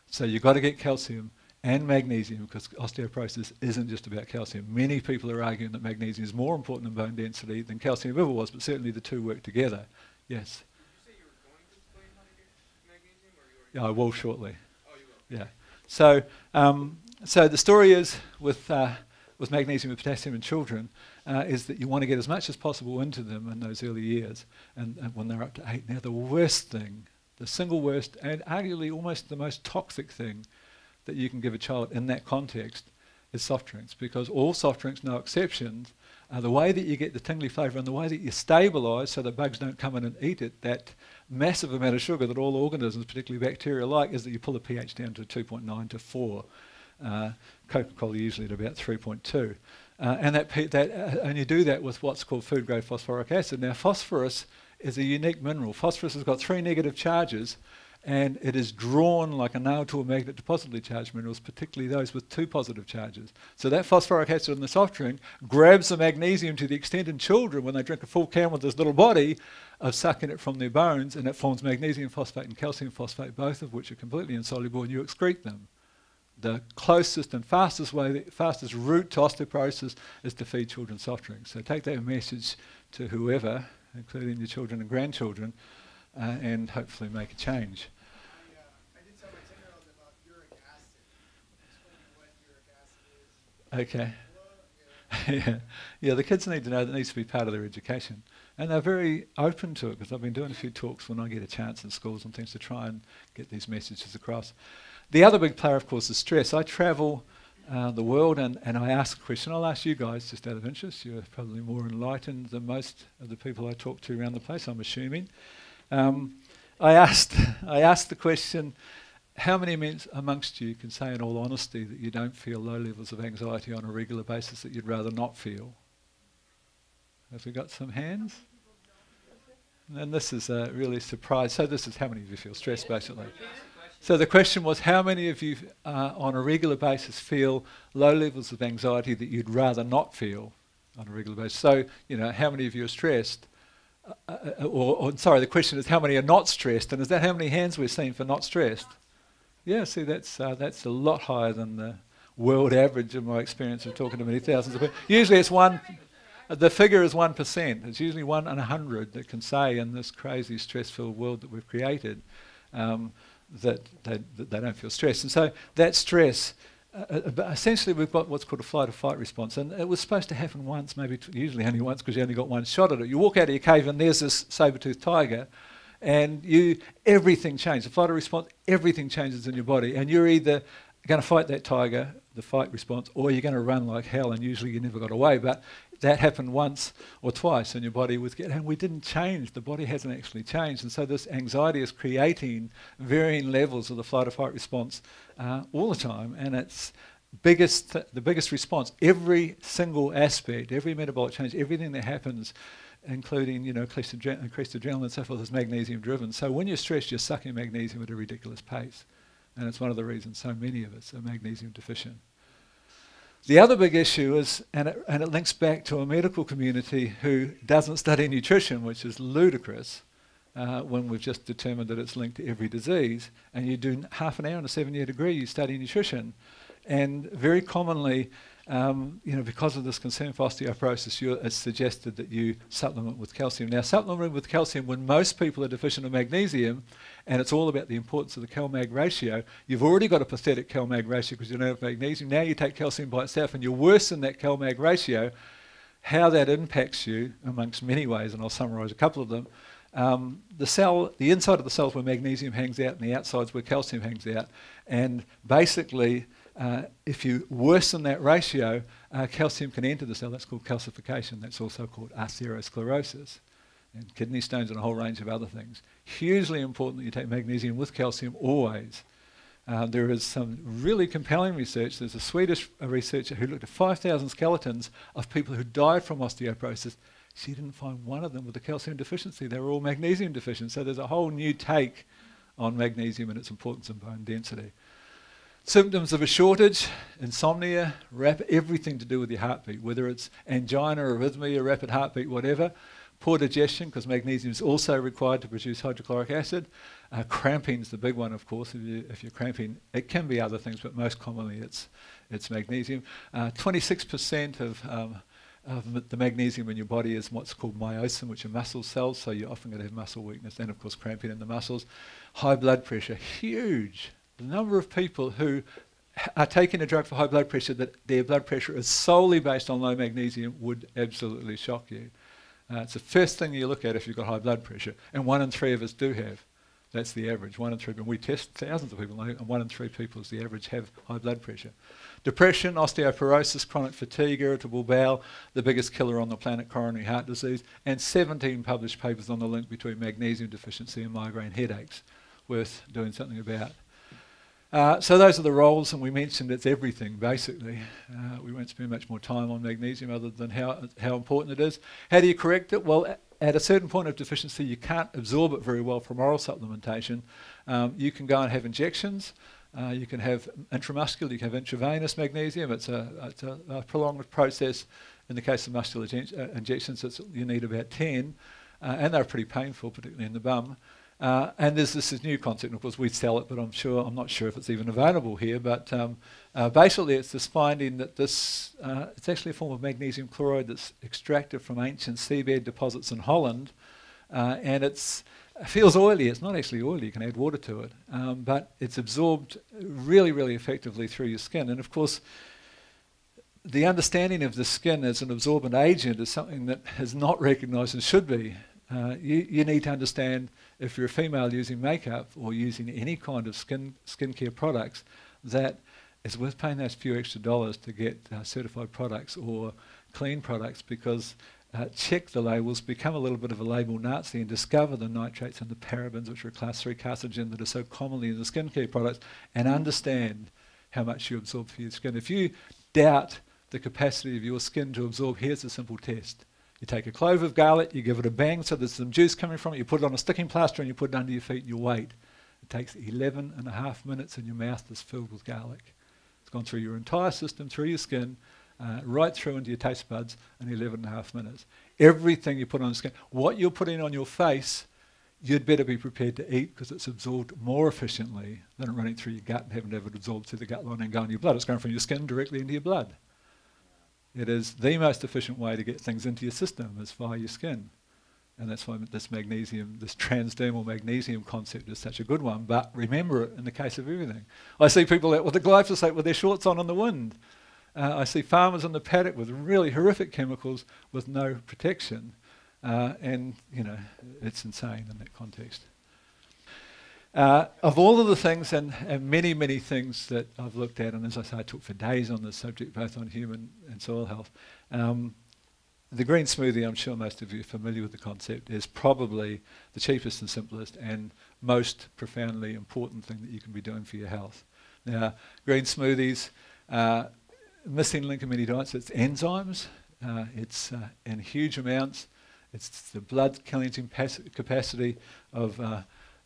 So you've got to get calcium and magnesium, because osteoporosis isn't just about calcium. Many people are arguing that magnesium is more important in bone density than calcium ever was, but certainly the two work together. Yes? Did you say you were going to explain how to get magnesium, or you Yeah, I will shortly. Oh, you will. Yeah. So, so the story is with magnesium and potassium in children is that you want to get as much as possible into them in those early years, and when they're up to 8. Now, the worst thing, the single worst, and arguably almost the most toxic thing that you can give a child in that context is soft drinks, because all soft drinks, no exceptions, the way that you get the tingly flavour and the way that you stabilise so that bugs don't come in and eat it, that massive amount of sugar that all organisms, particularly bacteria, like, is that you pull the pH down to 2.9 to 4. Coca-Cola usually at about 3.2. And you do that with what's called food-grade phosphoric acid. Now, phosphorus is a unique mineral. Phosphorus has got 3 negative charges, and it is drawn like a nail to a magnet to positively charged minerals, particularly those with 2 positive charges. So that phosphoric acid in the soft drink grabs the magnesium to the extent in children, when they drink a full can with this little body, of sucking it from their bones, and it forms magnesium phosphate and calcium phosphate, both of which are completely insoluble, and you excrete them. The closest and fastest way, the fastest route to osteoporosis is to feed children soft drinks. So take that message to whoever, including your children and grandchildren, and hopefully make a change. I did tell my 10-year-old about uric acid. Explain what uric acid is. Okay. Yeah, the kids need to know that needs to be part of their education. And they're very open to it, because I've been doing a few talks when I get a chance in schools and things to try and get these messages across. The other big player, of course, is stress. I travel the world and I ask a question. I'll ask you guys just out of interest. You're probably more enlightened than most of the people I talk to around the place, I'm assuming. I asked the question, how many amongst you can say in all honesty that you don't feel low levels of anxiety on a regular basis that you'd rather not feel? Have we got some hands? And this is really a surprise. So this is how many of you feel stressed, basically. So the question was, how many of you on a regular basis feel low levels of anxiety that you'd rather not feel on a regular basis? So, you know, how many of you are stressed? Sorry, the question is how many are not stressed? And is that how many hands we're seeing for not stressed? Yeah, see, that's a lot higher than the world average in my experience of talking to many thousands of people. Usually it's the figure is 1%. It's usually 1 in 100 that can say in this crazy stress-filled world that we've created that they don't feel stressed. And so that stress, essentially we've got what's called a flight or fight response, and it was supposed to happen once, maybe usually only once, because you only got one shot at it. You walk out of your cave and there's this saber-toothed tiger, and everything changes. The flight or response, everything changes in your body, and you're either going to fight that tiger, the fight response, or you're going to run like hell, and usually you never got away. But that happened once or twice, and your body was and we didn't change. The body hasn't actually changed, and so this anxiety is creating varying levels of the flight or fight response all the time, and it's the biggest response. Every single aspect, every metabolic change, everything that happens, including increased adrenaline and so forth, is magnesium driven. So when you're stressed, you're sucking magnesium at a ridiculous pace, and it's one of the reasons so many of us are magnesium deficient. The other big issue is, and it links back to a medical community who doesn't study nutrition, which is ludicrous, when we've just determined that it's linked to every disease, and you do half an hour in a 7-year degree, you study nutrition. And very commonly, because of this concern for osteoporosis, it's suggested that you supplement with calcium. Now, supplementing with calcium when most people are deficient of magnesium, and it's all about the importance of the cal-mag ratio, you've already got a pathetic cal-mag ratio because you don't have magnesium. Now you take calcium by itself and you're worse than that cal-mag ratio. How that impacts you, amongst many ways, and I'll summarise a couple of them. The inside of the cell is where magnesium hangs out, and the outside is where calcium hangs out. And basically, if you worsen that ratio, calcium can enter the cell. That's called calcification. That's also called atherosclerosis, and kidney stones and a whole range of other things. Hugely important that you take magnesium with calcium always. There is some really compelling research. There's a Swedish researcher who looked at 5,000 skeletons of people who died from osteoporosis. She didn't find one of them with a calcium deficiency. They were all magnesium deficient. So there's a whole new take on magnesium and its importance in bone density. Symptoms of a shortage: insomnia, everything to do with your heartbeat, whether it's angina, arrhythmia, rapid heartbeat, whatever. Poor digestion, because magnesium is also required to produce hydrochloric acid. Cramping is the big one, of course. If you're cramping, it can be other things, but most commonly it's magnesium. 26% of the magnesium in your body is what's called myosin, which are muscle cells, so you're often going to have muscle weakness and, of course, cramping in the muscles. High blood pressure, huge. The number of people who are taking a drug for high blood pressure that their blood pressure is solely based on low magnesium would absolutely shock you. It's the first thing you look at if you've got high blood pressure, and 1 in 3 of us do have. That's the average, 1 in 3. And we test thousands of people, and 1 in 3 people is the average have high blood pressure. Depression, osteoporosis, chronic fatigue, irritable bowel, the biggest killer on the planet, coronary heart disease, and 17 published papers on the link between magnesium deficiency and migraine headaches, worth doing something about. So those are the roles, and we mentioned it's everything, basically. We won't spend much more time on magnesium other than how important it is. How do you correct it? Well, at a certain point of deficiency, you can't absorb it very well from oral supplementation. You can go and have injections. You can have intramuscular, you can have intravenous magnesium. It's a prolonged process. In the case of muscular injections, you need about 10, and they're pretty painful, particularly in the bum. And there's this new concept, and of course we sell it, but I'm not sure if it's even available here. But basically, it's this finding that it's actually a form of magnesium chloride that's extracted from ancient seabed deposits in Holland, and it feels oily. It's not actually oily. You can add water to it, but it's absorbed really, really effectively through your skin. And of course, the understanding of the skin as an absorbent agent is something that is not recognised and should be. You need to understand, if you're a female using makeup or using any kind of skincare products, that it's worth paying those few extra dollars to get certified products or clean products, because check the labels, become a little bit of a label Nazi and discover the nitrates and the parabens, which are a class 3 carcinogen that are so commonly in the skincare products, and understand how much you absorb for your skin. If you doubt the capacity of your skin to absorb, here's a simple test. You take a clove of garlic, you give it a bang so there's some juice coming from it, you put it on a sticking plaster and you put it under your feet and you wait. It takes 11.5 minutes and your mouth is filled with garlic. It's gone through your entire system, through your skin, right through into your taste buds in 11.5 minutes. Everything you put on the skin, what you're putting on your face, you'd better be prepared to eat, because it's absorbed more efficiently than running through your gut and having to have it absorbed through the gut line and go in your blood. It's going from your skin directly into your blood. It is the most efficient way to get things into your system, is via your skin. And that's why this magnesium, this transdermal magnesium concept is such a good one. But remember it in the case of everything. I see people out with the glyphosate with their shorts on in the wind. I see farmers in the paddock with really horrific chemicals with no protection. And, you know, it's insane in that context. Of all of the things, and many, many things that I've looked at, and as I say, I talk for days on this subject, both on human and soil health, the green smoothie, I'm sure most of you are familiar with the concept, is probably the cheapest and simplest and most profoundly important thing that you can be doing for your health. Now, green smoothies, missing link in many diets, it's enzymes, it's in huge amounts, it's the blood cleansing capacity of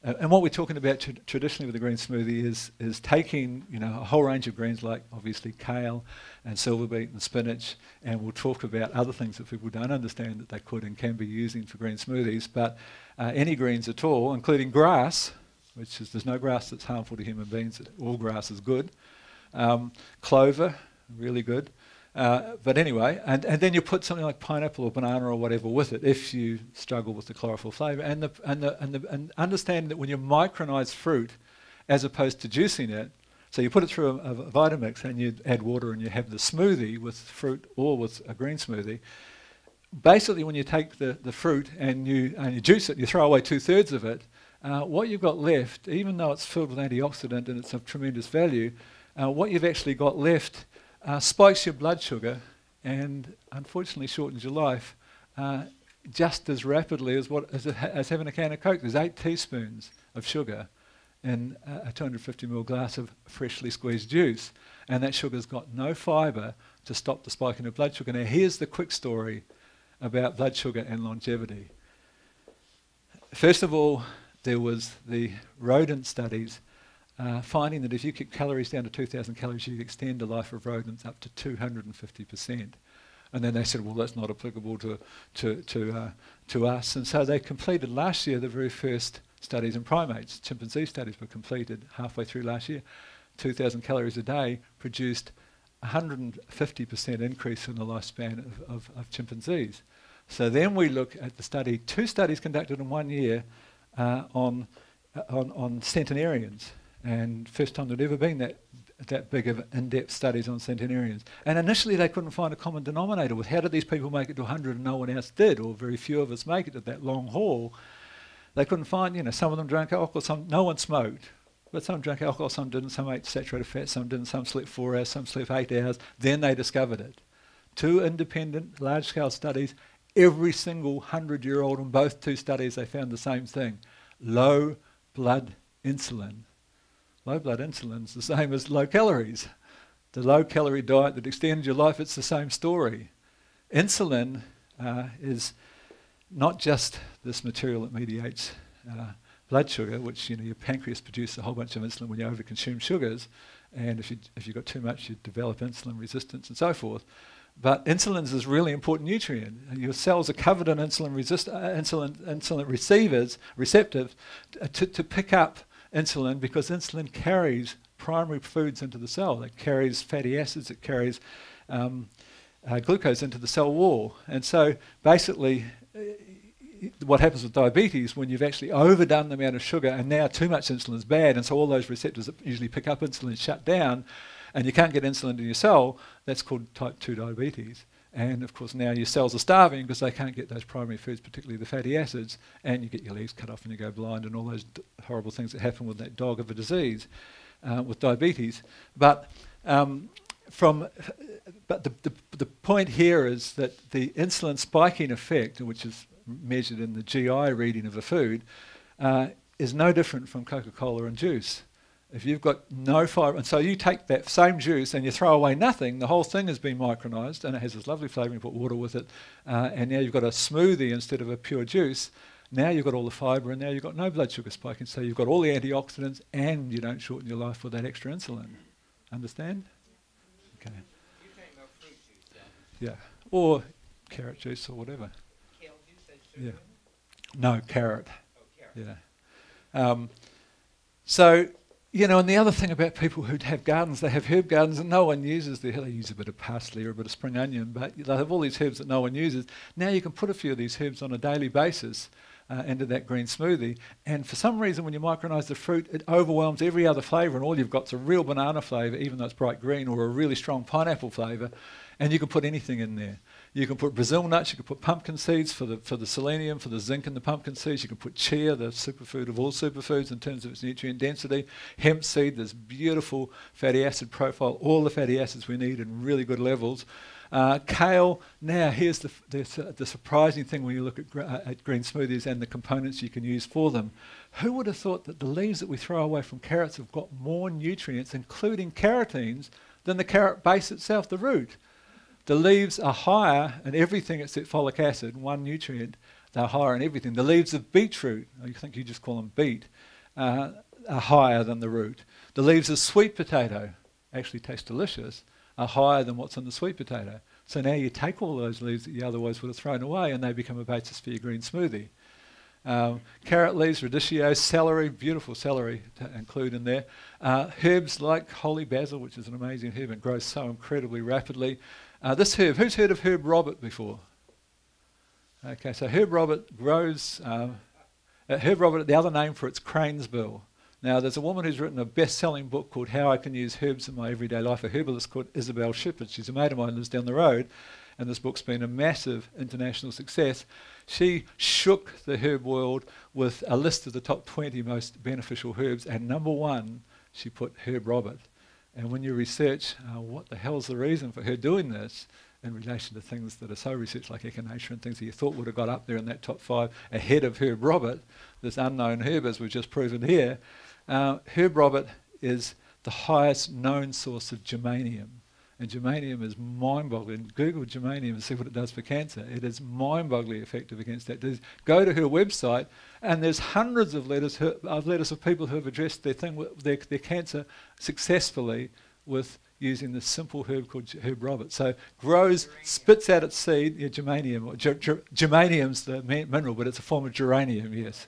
and what we're talking about traditionally with the green smoothie is taking, you know, a whole range of greens, like obviously kale and silver beet and spinach, and we'll talk about other things that people don't understand that they could and can be using for green smoothies, but any greens at all, including grass, which is, there's no grass that's harmful to human beings, all grass is good. Clover, really good. But anyway, and then you put something like pineapple or banana or whatever with it if you struggle with the chlorophyll flavour, and understand that when you micronise fruit as opposed to juicing it, so you put it through a Vitamix and you add water and you have the smoothie with fruit or with a green smoothie. Basically, when you take the fruit and you juice it, and you throw away 2/3 of it. What you've got left, even though it's filled with antioxidant and it's of tremendous value, what you've actually got left spikes your blood sugar and unfortunately shortens your life just as rapidly as having a can of Coke. There's 8 teaspoons of sugar in a 250 ml glass of freshly squeezed juice, and that sugar's got no fibre to stop the spiking of blood sugar. Now here's the quick story about blood sugar and longevity. First of all, there was the rodent studies finding that if you keep calories down to 2,000 calories, you could extend the life of rodents up to 250%. And then they said, well, that's not applicable to us. And so they completed last year the very first studies in primates. Chimpanzee studies were completed halfway through last year. 2,000 calories a day produced 150% increase in the lifespan of chimpanzees. So then we look at the study, 2 studies conducted in 1 year on centenarians. And first time there'd ever been that big of in-depth studies on centenarians. And initially they couldn't find a common denominator with how did these people make it to 100 and no one else did, or very few of us make it to that long haul. They couldn't find, some of them drank alcohol, no one smoked, but some drank alcohol, some didn't, some ate saturated fat, some didn't, some slept 4 hours, some slept 8 hours. Then they discovered it. 2 independent, large-scale studies, every single 100-year-old in both 2 studies, they found the same thing: low blood insulin. Low blood insulin is the same as low calories. The low-calorie diet that extends your life, it's the same story. Insulin is not just this material that mediates blood sugar, which your pancreas produces a whole bunch of insulin when you overconsume sugars, and if you've got too much, you develop insulin resistance and so forth. But insulin is a really important nutrient. Your cells are covered in insulin receptors to pick up insulin, because insulin carries primary foods into the cell. It carries fatty acids, it carries glucose into the cell wall. And so basically what happens with diabetes, when you've actually overdone the amount of sugar and now too much insulin is bad, and so all those receptors that usually pick up insulin shut down and you can't get insulin into your cell, that's called type 2 diabetes. And of course now your cells are starving because they can't get those primary foods, particularly the fatty acids, and you get your legs cut off and you go blind and all those horrible things that happen with that dog of a disease with diabetes. But the point here is that the insulin spiking effect, which is measured in the GI reading of a food, is no different from Coca-Cola and juice. If you've got no fibre, and so you take that same juice and you throw away nothing, the whole thing has been micronized and it has this lovely flavour, you put water with it, and now you've got a smoothie instead of a pure juice. Now you've got all the fibre and now you've got no blood sugar spiking, so you've got all the antioxidants and you don't shorten your life with that extra insulin. Understand? Okay. You're talking about fruit juice, Yeah. Or carrot juice or whatever. Kale juice has sugar in it? No, carrot. Oh, carrot. Yeah. So, and the other thing about people who have gardens, they have herb gardens and no one uses they use a bit of parsley or a bit of spring onion, but they have all these herbs that no one uses. Now you can put a few of these herbs on a daily basis into that green smoothie, and for some reason when you micronise the fruit, it overwhelms every other flavour, and all you've got is a real banana flavour, even though it's bright green, or a really strong pineapple flavour, and you can put anything in there. You can put Brazil nuts, you can put pumpkin seeds for the selenium, for the zinc in the pumpkin seeds. You can put chia, the superfood of all superfoods in terms of its nutrient density. Hemp seed, this beautiful fatty acid profile, all the fatty acids we need in really good levels. Kale, now here's the surprising thing when you look at green smoothies and the components you can use for them. Who would have thought that the leaves that we throw away from carrots have got more nutrients, including carotene, than the carrot base itself, the root? The leaves are higher in everything except folic acid, one nutrient. They're higher in everything. The leaves of beetroot, I think you just call them beet, are higher than the root. The leaves of sweet potato, actually taste delicious, are higher than what's in the sweet potato. So now you take all those leaves that you otherwise would have thrown away and they become a basis for your green smoothie. Carrot leaves, radicchio, celery, beautiful celery to include in there. Herbs like holy basil, which is an amazing herb and grows so incredibly rapidly. This herb, who's heard of Herb Robert before? Okay, so Herb Robert grows, Herb Robert, the other name for it's crane's bill. Now there's a woman who's written a best-selling book called How I Can Use Herbs in My Everyday Life, a herbalist called Isabel Shepherd. She's a mate of mine, lives down the road, and this book's been a massive international success. She shook the herb world with a list of the top 20 most beneficial herbs, and number 1, she put Herb Robert. And when you research what the hell's the reason for her doing this in relation to things that are so researched like echinacea and things that you thought would have got up there in that top 5 ahead of Herb Robert, this unknown herb as we've just proven here, Herb Robert is the highest known source of germanium. And germanium is mind-boggling. Google germanium and see what it does for cancer. It is mind-bogglingly effective against that disease. Go to her website, and there's hundreds of letters of people who have addressed their cancer successfully with using this simple herb called herb robert. So grows, spits out its seed, germanium. Germanium's the mineral, but it's a form of geranium, yes.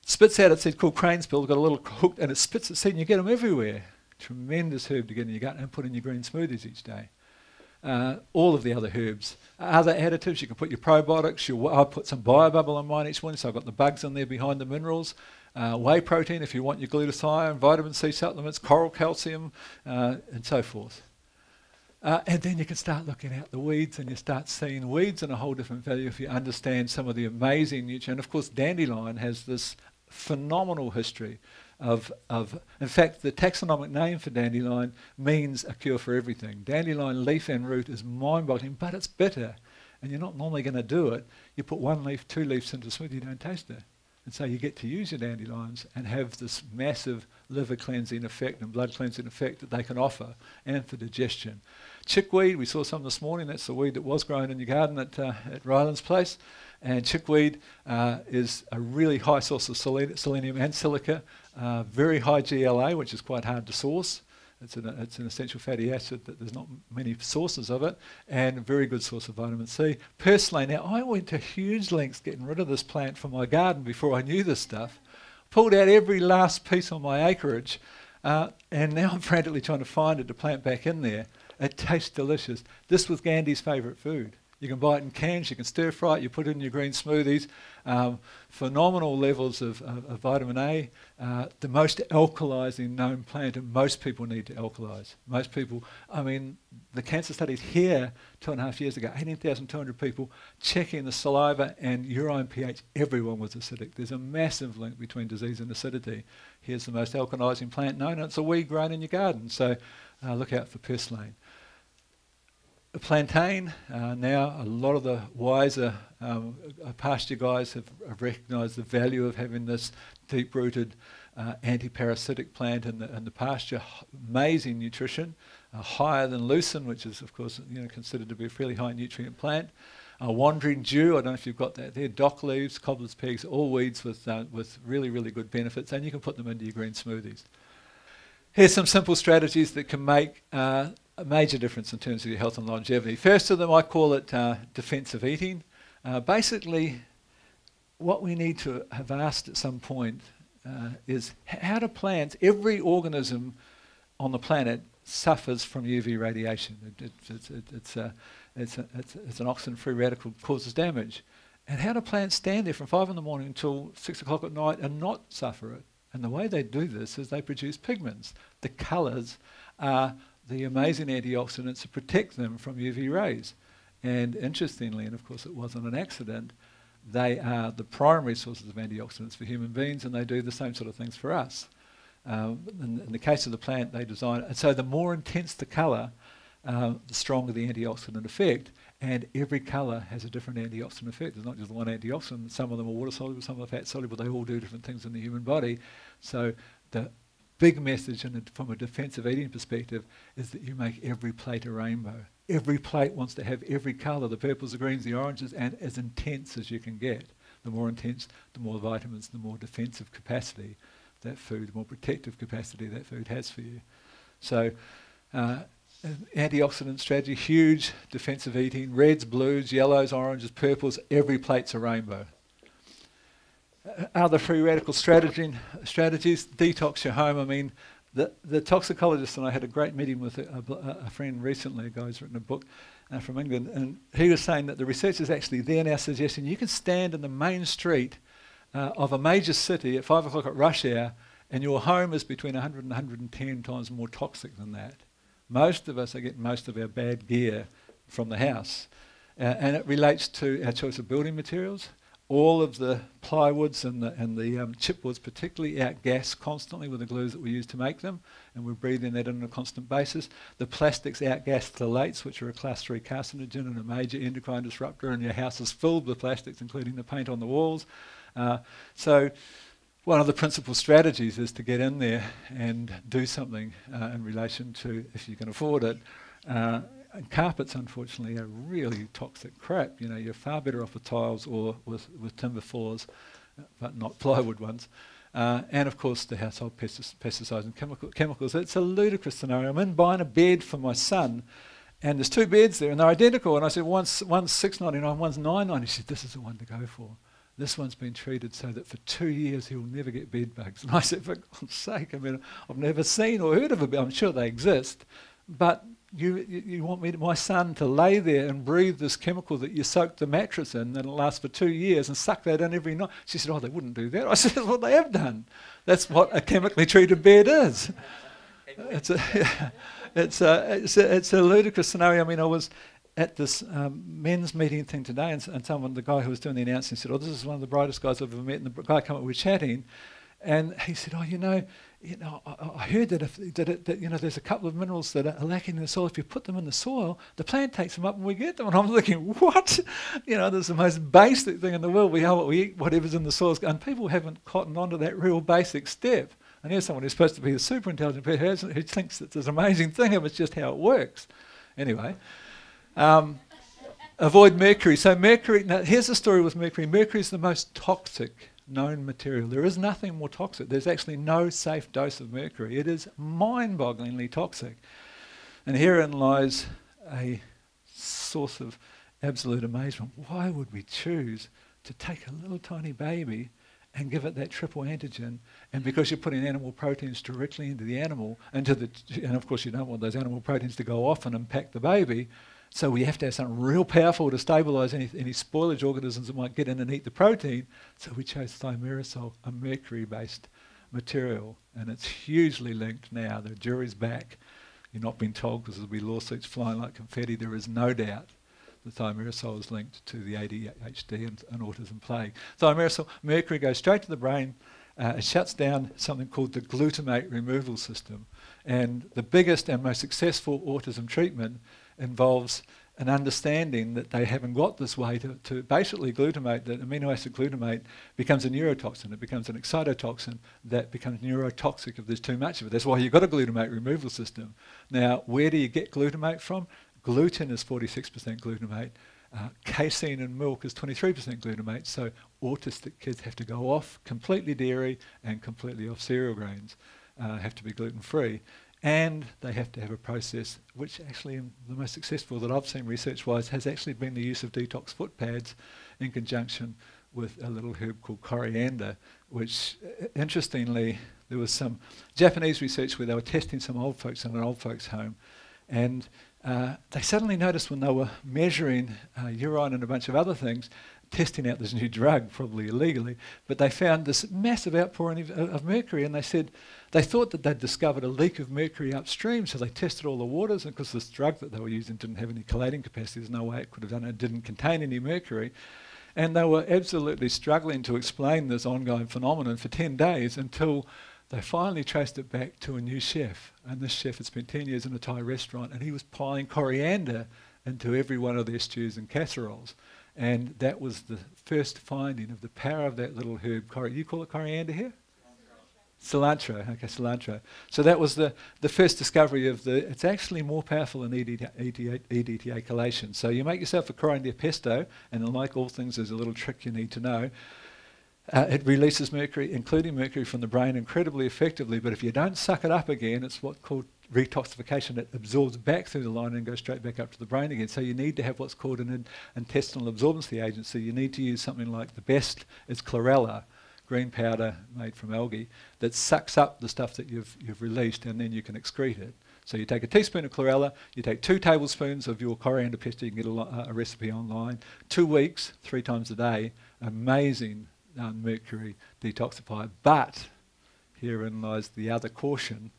Spits out its seed called crane's pill, got a little hook, and it spits its seed, and you get them everywhere. Tremendous herb to get in your gut and put in your green smoothies each day. All of the other herbs. Other additives, you can put your probiotics. I put some biobubble on mine each morning, so I've got the bugs in there behind the minerals. Whey protein if you want your glutathione, vitamin C supplements, coral calcium, and so forth. And then you can start looking at the weeds, and you start seeing weeds in a whole different value if you understand some of the amazing nutrients. And of course, dandelion has this phenomenal history of in fact, the taxonomic name for dandelion means a cure for everything. Dandelion leaf and root is mind-boggling, but it's bitter, and you're not normally going to do it. You put 1 leaf, 2 leaves into a smoothie, you don't taste it. And so you get to use your dandelions and have this massive liver cleansing effect and blood cleansing effect that they can offer, and for digestion. Chickweed, we saw some this morning. That's the weed that was grown in your garden at Ryland's place. And chickweed is a really high source of selenium and silica, very high GLA, which is quite hard to source. It's an essential fatty acid that there's not many sources of it, and a very good source of vitamin C. Purslane, now I went to huge lengths getting rid of this plant from my garden before I knew this stuff, pulled out every last piece on my acreage, and now I'm frantically trying to find it to plant back in there. It tastes delicious. This was Gandhi's favourite food. You can buy it in cans, you can stir fry it, you put it in your green smoothies. Phenomenal levels of vitamin A. The most alkalising known plant, and most people need to alkalise. Most people, I mean, the cancer studies here 2.5 years ago, 18,200 people checking the saliva and urine pH, everyone was acidic. There's a massive link between disease and acidity. Here's the most alkalising plant known, and it's a weed grown in your garden, so look out for purslane. Plantain, now a lot of the wiser pasture guys have recognised the value of having this deep-rooted anti-parasitic plant in the pasture. Amazing nutrition, higher than lucerne, which is of course considered to be a fairly high nutrient plant. Wandering dew, I don't know if you've got that there. Dock leaves, cobbler's pegs, all weeds with really, really good benefits, and you can put them into your green smoothies. Here's some simple strategies that can make a major difference in terms of your health and longevity. First of them, I call it defensive eating. Basically, what we need to have asked at some point is how do plants, every organism on the planet suffers from UV radiation. It's an oxygen-free radical that causes damage. And how do plants stand there from 5 in the morning until 6 o'clock at night and not suffer it? And the way they do this is they produce pigments. The colours are the amazing antioxidants to protect them from UV rays. And interestingly, and of course it wasn't an accident, they are the primary sources of antioxidants for human beings, and they do the same sort of things for us. In the case of the plant, they design it. And so the more intense the colour, the stronger the antioxidant effect, and every colour has a different antioxidant effect. There's not just one antioxidant. Some of them are water soluble, some are fat soluble. They all do different things in the human body. So the big message from a defensive eating perspective is that you make every plate a rainbow. Every plate wants to have every colour, the purples, the greens, the oranges, and as intense as you can get. The more intense, the more vitamins, the more defensive capacity that food, the more protective capacity that food has for you. So antioxidant strategy, huge. Defensive eating, reds, blues, yellows, oranges, purples, every plate's a rainbow. Other free radical strategies, detox your home. I mean, the toxicologist, and I had a great meeting with a friend recently, a guy who's written a book from England, and he was saying that the research is actually there now suggesting you can stand in the main street of a major city at 5 o'clock at rush hour, and your home is between 100 and 110 times more toxic than that. Most of us are getting most of our bad gear from the house, and it relates to our choice of building materials. All of the plywoods and the chipboards particularly outgas constantly with the glues that we use to make them, and we're breathing that in on a constant basis. The plastics outgas phthalates, which are a class 3 carcinogen and a major endocrine disruptor, and your house is filled with plastics, including the paint on the walls. So one of the principal strategies is to get in there and do something in relation to, if you can afford it. And carpets, unfortunately, are really toxic crap. You know, you're far better off with tiles or with timber floors, but not plywood ones. And of course the household pesticides and chemicals. It's a ludicrous scenario. I'm in buying a bed for my son, and there's two beds there, and they're identical. And I said, one's $6.99, one's $9.99. He said, this is the one to go for. This one's been treated so that for 2 years he'll never get bed bugs. And I said, for God's sake, I mean, I've never seen or heard of a bed. I'm sure they exist, but you want my son to lay there and breathe this chemical that you soak the mattress in, that'll last for 2 yeyears, and suck that in every night. She said, oh, they wouldn't do that. I said, that's what they have done. That's what a chemically treated bed is. It's a ludicrous scenario. I mean, I was at this men's meeting thing today, and the guy who was doing the announcing said, oh, this is one of the brightest guys I've ever met. And the guy came up, we were chatting, and he said, oh, I heard that there's a couple of minerals that are lacking in the soil. If you put them in the soil, the plant takes them up and we get them. And I'm thinking, what? There's the most basic thing in the world. We are what we eat, whatever's in the soil. And people haven't cottoned onto that real basic step. And here's someone who's supposed to be a super intelligent person who thinks it's this amazing thing, and it's just how it works. Anyway, avoid mercury. So mercury, now here's the story with mercury. Mercury is the most toxic known material. There is nothing more toxic. There's actually no safe dose of mercury. It is mind-bogglingly toxic. And herein lies a source of absolute amazement. Why would we choose to take a little tiny baby and give it that triple antigen, and because you're putting animal proteins directly into the animal, and of course you don't want those animal proteins to go off and impact the baby, so we have to have something real powerful to stabilise any spoilage organisms that might get in and eat the protein. So we chose thimerosal, a mercury-based material, and it's hugely linked now. The jury's back. You're not being told because there'll be lawsuits flying like confetti. There is no doubt that thimerosal is linked to the ADHD and autism plague. Thimerosal, mercury goes straight to the brain. It shuts down something called the glutamate removal system. And the biggest and most successful autism treatment involves an understanding that they haven't got this way to basically glutamate, that amino acid glutamate becomes a neurotoxin. It becomes an excitotoxin that becomes neurotoxic if there's too much of it. That's why you've got a glutamate removal system. Now, where do you get glutamate from? Gluten is 46% glutamate. Casein in milk is 23% glutamate. So autistic kids have to go off completely dairy and completely off cereal grains, have to be gluten-free. And they have to have a process which actually the most successful that I've seen research-wise has actually been the use of detox foot pads in conjunction with a little herb called coriander, which interestingly there was some Japanese research where they were testing some old folks in an old folks home, and they suddenly noticed when they were measuring urine and a bunch of other things, testing out this new drug, probably illegally, but they found this massive outpouring of mercury, and they said they thought that they'd discovered a leak of mercury upstream, so they tested all the waters, and because this drug that they were using didn't have any chelating capacity, there's no way it could have done it, it didn't contain any mercury, and they were absolutely struggling to explain this ongoing phenomenon for 10 days until they finally traced it back to a new chef, and this chef had spent 10 years in a Thai restaurant, and he was piling coriander into every one of their stews and casseroles. And that was the first finding of the power of that little herb. You call it coriander here? Cilantro. Okay, cilantro. So that was the first discovery of it's actually more powerful than EDTA chelation. So you make yourself a coriander pesto, and like all things, there's a little trick you need to know. It releases mercury, including mercury from the brain, incredibly effectively, but if you don't suck it up again, it's what's called retoxification. It absorbs back through the line and goes straight back up to the brain again. So you need to have what's called an intestinal absorbency agent. So you need to use something like the best is chlorella, green powder made from algae, that sucks up the stuff that you've released, and then you can excrete it. So you take a teaspoon of chlorella, you take 2 tablespoons of your coriander pesto, you can get a recipe online, 2 weeks, 3 times a day, amazing mercury detoxifier. But herein lies the other caution.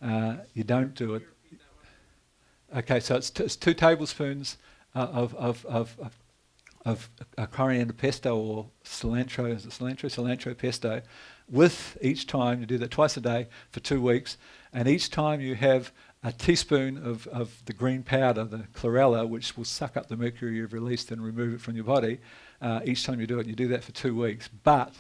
You don't do it. Okay, so it's 2 tablespoons of coriander pesto, or cilantro. Is it cilantro? Cilantro pesto. With each time you do that twice a day for 2 weeks, and each time you have a teaspoon of the green powder, the chlorella, which will suck up the mercury you've released and remove it from your body. Each time you do it, you do that for 2 weeks. But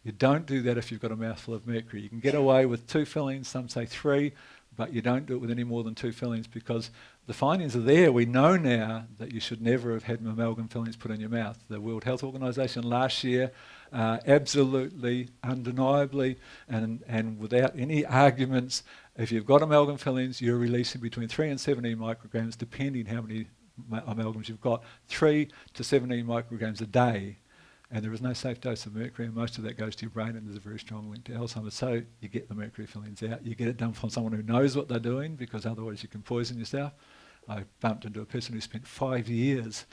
You don't do that if you've got a mouthful of mercury. You can get away with 2 fillings, some say 3, but you don't do it with any more than 2 fillings because the findings are there. We know now that you should never have had amalgam fillings put in your mouth. The World Health Organization last year absolutely, undeniably, and without any arguments, if you've got amalgam fillings, you're releasing between 3 and 17 micrograms, depending how many amalgams you've got, 3 to 17 micrograms a day. And there is no safe dose of mercury, and most of that goes to your brain, and there's a very strong link to Alzheimer's. So you get the mercury fillings out. You get it done from someone who knows what they're doing, because otherwise you can poison yourself. I bumped into a person who spent 5 years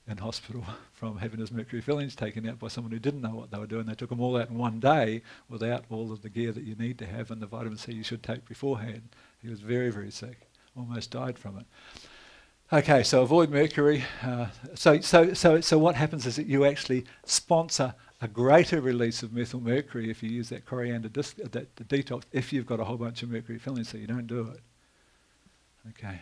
in hospital from having his mercury fillings taken out by someone who didn't know what they were doing. They took them all out in one day without all of the gear that you need to have and the vitamin C you should take beforehand. He was very, very sick, almost died from it. Okay, so avoid mercury. So what happens is that you actually sponsor a greater release of methyl mercury if you use that coriander the detox, if you've got a whole bunch of mercury fillings, so you don't do it. Okay.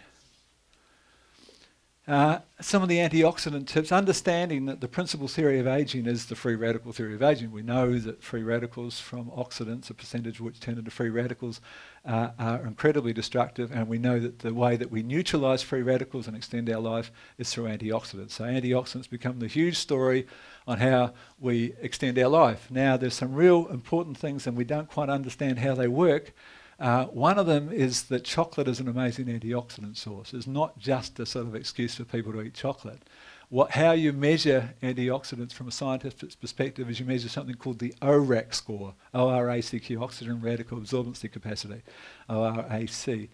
Some of the antioxidant tips, understanding that the principal theory of aging is the free radical theory of aging. We know that free radicals from oxidants, a percentage of which turn into free radicals, are incredibly destructive, and we know that the way that we neutralise free radicals and extend our life is through antioxidants. So antioxidants become the huge story on how we extend our life. Now there's some real important things and we don't quite understand how they work. One of them is that chocolate is an amazing antioxidant source. It's not just a sort of excuse for people to eat chocolate. How you measure antioxidants from a scientific perspective is you measure something called the ORAC score, O-R-A-C-Q, oxygen radical absorbency capacity, O-R-A-C,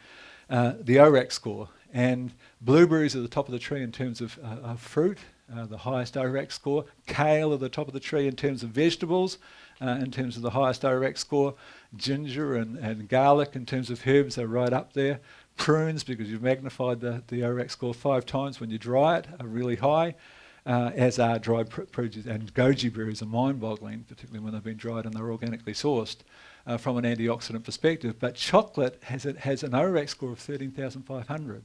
the ORAC score. And blueberries are the top of the tree in terms of fruit, the highest ORAC score. Kale are the top of the tree in terms of vegetables, in terms of the highest ORAC score. Ginger and garlic in terms of herbs are right up there. Prunes, because you've magnified the ORAC score 5 times when you dry it, are really high, as are dried produce. And goji berries are mind-boggling, particularly when they've been dried and they're organically sourced from an antioxidant perspective. But chocolate has an ORAC score of 13,500.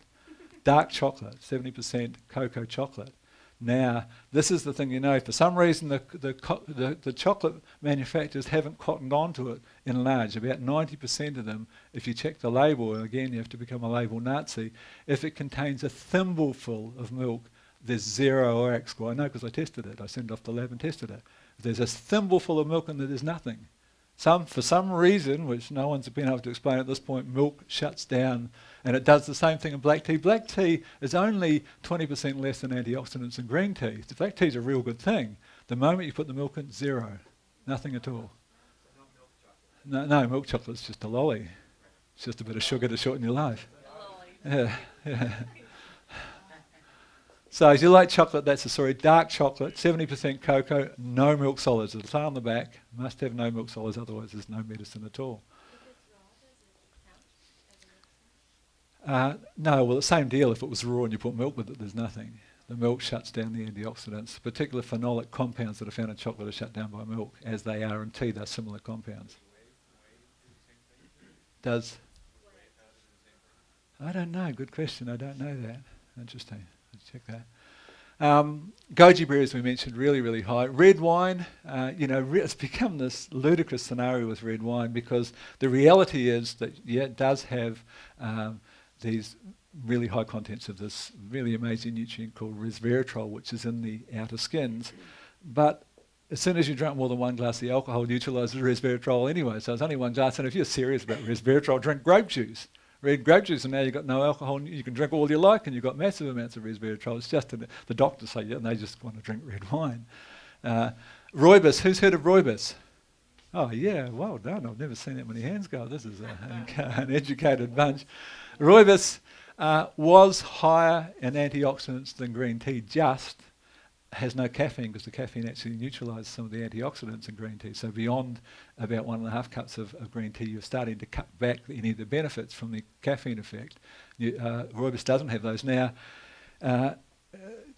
Dark chocolate, 70% cocoa chocolate. Now, this is the thing, you know, for some reason the chocolate manufacturers haven't cottoned on to it in large. About 90% of them, if you check the label, and again you have to become a label Nazi, if it contains a thimbleful of milk, there's 0 ORAC score. I know because I tested it. I sent it off to the lab and tested it. If there's a thimbleful of milk in there, there's nothing. For some reason, which no one's been able to explain at this point, milk shuts down, and it does the same thing in black tea. Black tea is only 20% less than antioxidants in green tea. The black tea is a real good thing. The moment you put the milk in, 0. Nothing at all. No, milk chocolate's just a lolly. It's just a bit of sugar to shorten your life. Yeah. So as you like chocolate, that's the story. Dark chocolate, 70% cocoa, no milk solids. It'll say on the back, must have no milk solids, otherwise there's no medicine at all. No, well, the same deal. If it was raw and you put milk with it, there's nothing. The milk shuts down the antioxidants. Particular phenolic compounds that are found in chocolate are shut down by milk, as they are in tea. They're similar compounds. I don't know. Good question. I don't know that. Interesting. Let's check that. Goji berries we mentioned, really, really high. Red wine, it's become this ludicrous scenario with red wine because the reality is that, yeah, it does have these really high contents of this really amazing nutrient called resveratrol, which is in the outer skins. But as soon as you drink more than 1 glass, the alcohol neutralises resveratrol anyway. So it's only 1 glass. And if you're serious about resveratrol, drink grape juice. Red grape juice, and now you've got no alcohol. You can drink all you like, and you've got massive amounts of resveratrol. It's just the doctors say, yeah, and they just want to drink red wine. Rooibos, who's heard of rooibos? Oh, yeah, well done. I've never seen that many hands go. This is an educated bunch. Rooibos was higher in antioxidants than green tea, just has no caffeine because the caffeine actually neutralises some of the antioxidants in green tea. So beyond about 1.5 cups of green tea, you're starting to cut back any of the benefits from the caffeine effect. Rooibos doesn't have those. Now, the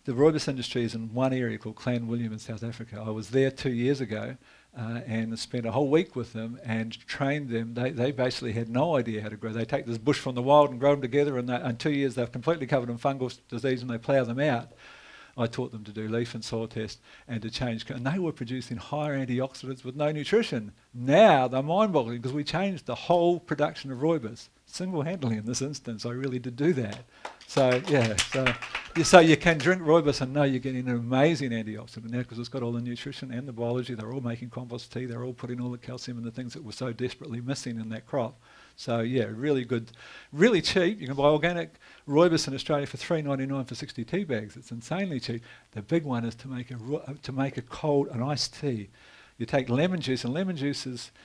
rooibos industry is in one area called Clanwilliam in South Africa. I was there 2 years ago and spent a whole week with them and trained them. They basically had no idea how to grow. They take this bush from the wild and grow them together, and in 2 years they're completely covered in fungal disease and they plough them out. I taught them to do leaf and soil tests and to change, and they were producing higher antioxidants with no nutrition. Now they're mind-boggling because we changed the whole production of rooibos single-handedly in this instance. I really did do that. So yeah, so you can drink rooibos and know you're getting an amazing antioxidant now because it's got all the nutrition and the biology. They're all making compost tea. They're all putting all the calcium and the things that were so desperately missing in that crop. So yeah, really good, really cheap. You can buy organic rooibos in Australia for $3.99 for 60 tea bags. It's insanely cheap. The big one is to make an iced tea. You take lemon juice, and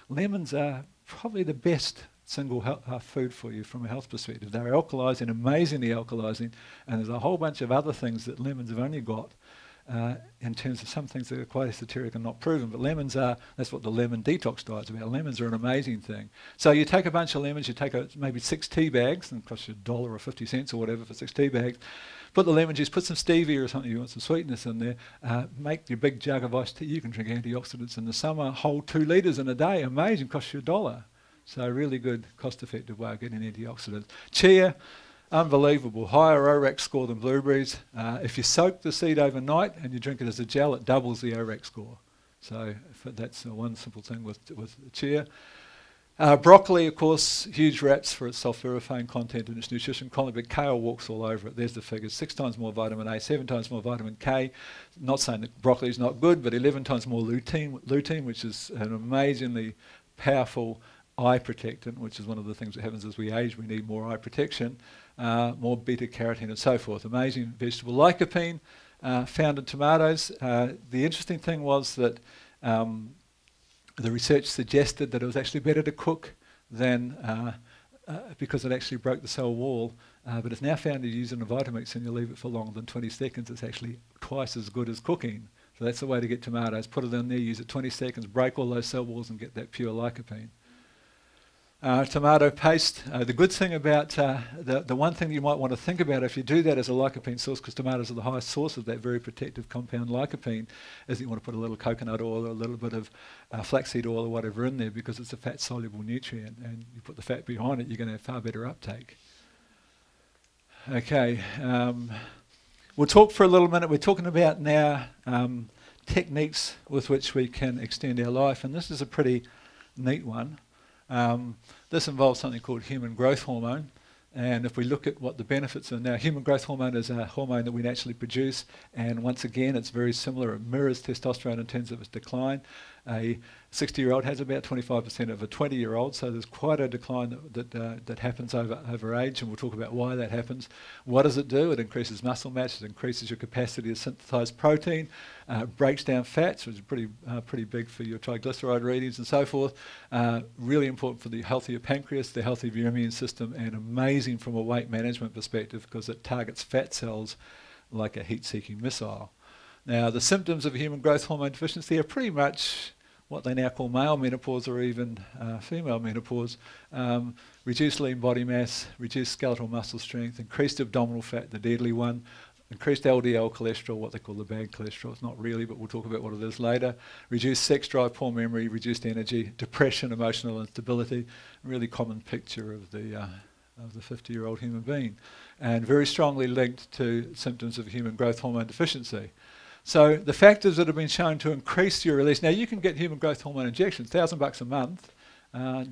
lemons are probably the best single food for you from a health perspective. They're alkalizing, amazingly alkalizing, and there's a whole bunch of other things that lemons have only got in terms of some things that are quite esoteric and not proven. But lemons are, that's what the lemon detox diet's about. Lemons are an amazing thing. So you take a bunch of lemons, you take maybe 6 tea bags, and it costs you $1 or 50 cents or whatever for 6 tea bags. Put the lemon juice, put some stevia or something, you want some sweetness in there, make your big jug of iced tea. You can drink antioxidants in the summer, whole 2 litres in a day, amazing, costs you $1. So a really good, cost-effective way of getting antioxidants. Chia, unbelievable, higher ORAC score than blueberries. If you soak the seed overnight and you drink it as a gel, it doubles the ORAC score. So that's one simple thing with chia. Broccoli, of course, huge raps for its sulforaphane content and its nutrition content, but kale walks all over it. There's the figures: 6 times more vitamin A, 7 times more vitamin K. Not saying that broccoli is not good, but 11 times more lutein, which is an amazingly powerful eye protectant, which is one of the things that happens as we age. We need more eye protection, more beta carotene and so forth. Amazing vegetable. Lycopene, found in tomatoes. The interesting thing was that the research suggested that it was actually better to cook than because it actually broke the cell wall, but it's now found that you use it in a Vitamix and you leave it for longer than 20 seconds, it's actually twice as good as cooking. So that's the way to get tomatoes. Put it in there, use it 20 seconds, break all those cell walls and get that pure lycopene. Tomato paste. The good thing about the one thing you might want to think about if you do that as a lycopene source, because tomatoes are the highest source of that very protective compound lycopene, is that you want to put a little coconut oil or a little bit of flaxseed oil or whatever in there, because it's a fat soluble nutrient, and you put the fat behind it, you're going to have far better uptake. Okay, we'll talk for a little minute. We're talking about now techniques with which we can extend our life, and this is a pretty neat one. This involves something called human growth hormone, and if we look at what the benefits are now, human growth hormone is a hormone that we naturally produce, and once again it's very similar. It mirrors testosterone in terms of its decline. A 60-year-old has about 25% of a 20-year-old, so there's quite a decline that happens over age, and we'll talk about why that happens. What does it do? It increases muscle mass, it increases your capacity to synthesize protein, breaks down fats, which is pretty big for your triglyceride readings and so forth. Really important for the health of your pancreas, the health of your immune system, and amazing from a weight management perspective because it targets fat cells like a heat-seeking missile. Now, the symptoms of human growth hormone deficiency are pretty much what they now call male menopause or even female menopause. Reduced lean body mass, reduced skeletal muscle strength, increased abdominal fat, the deadly one, increased LDL cholesterol, what they call the bad cholesterol. It's not really, but we'll talk about what it is later. Reduced sex drive, poor memory, reduced energy, depression, emotional instability. Really common picture of the 50-year-old human being, and very strongly linked to symptoms of human growth hormone deficiency. So the factors that have been shown to increase your release. Now you can get human growth hormone injections, $1,000 a month.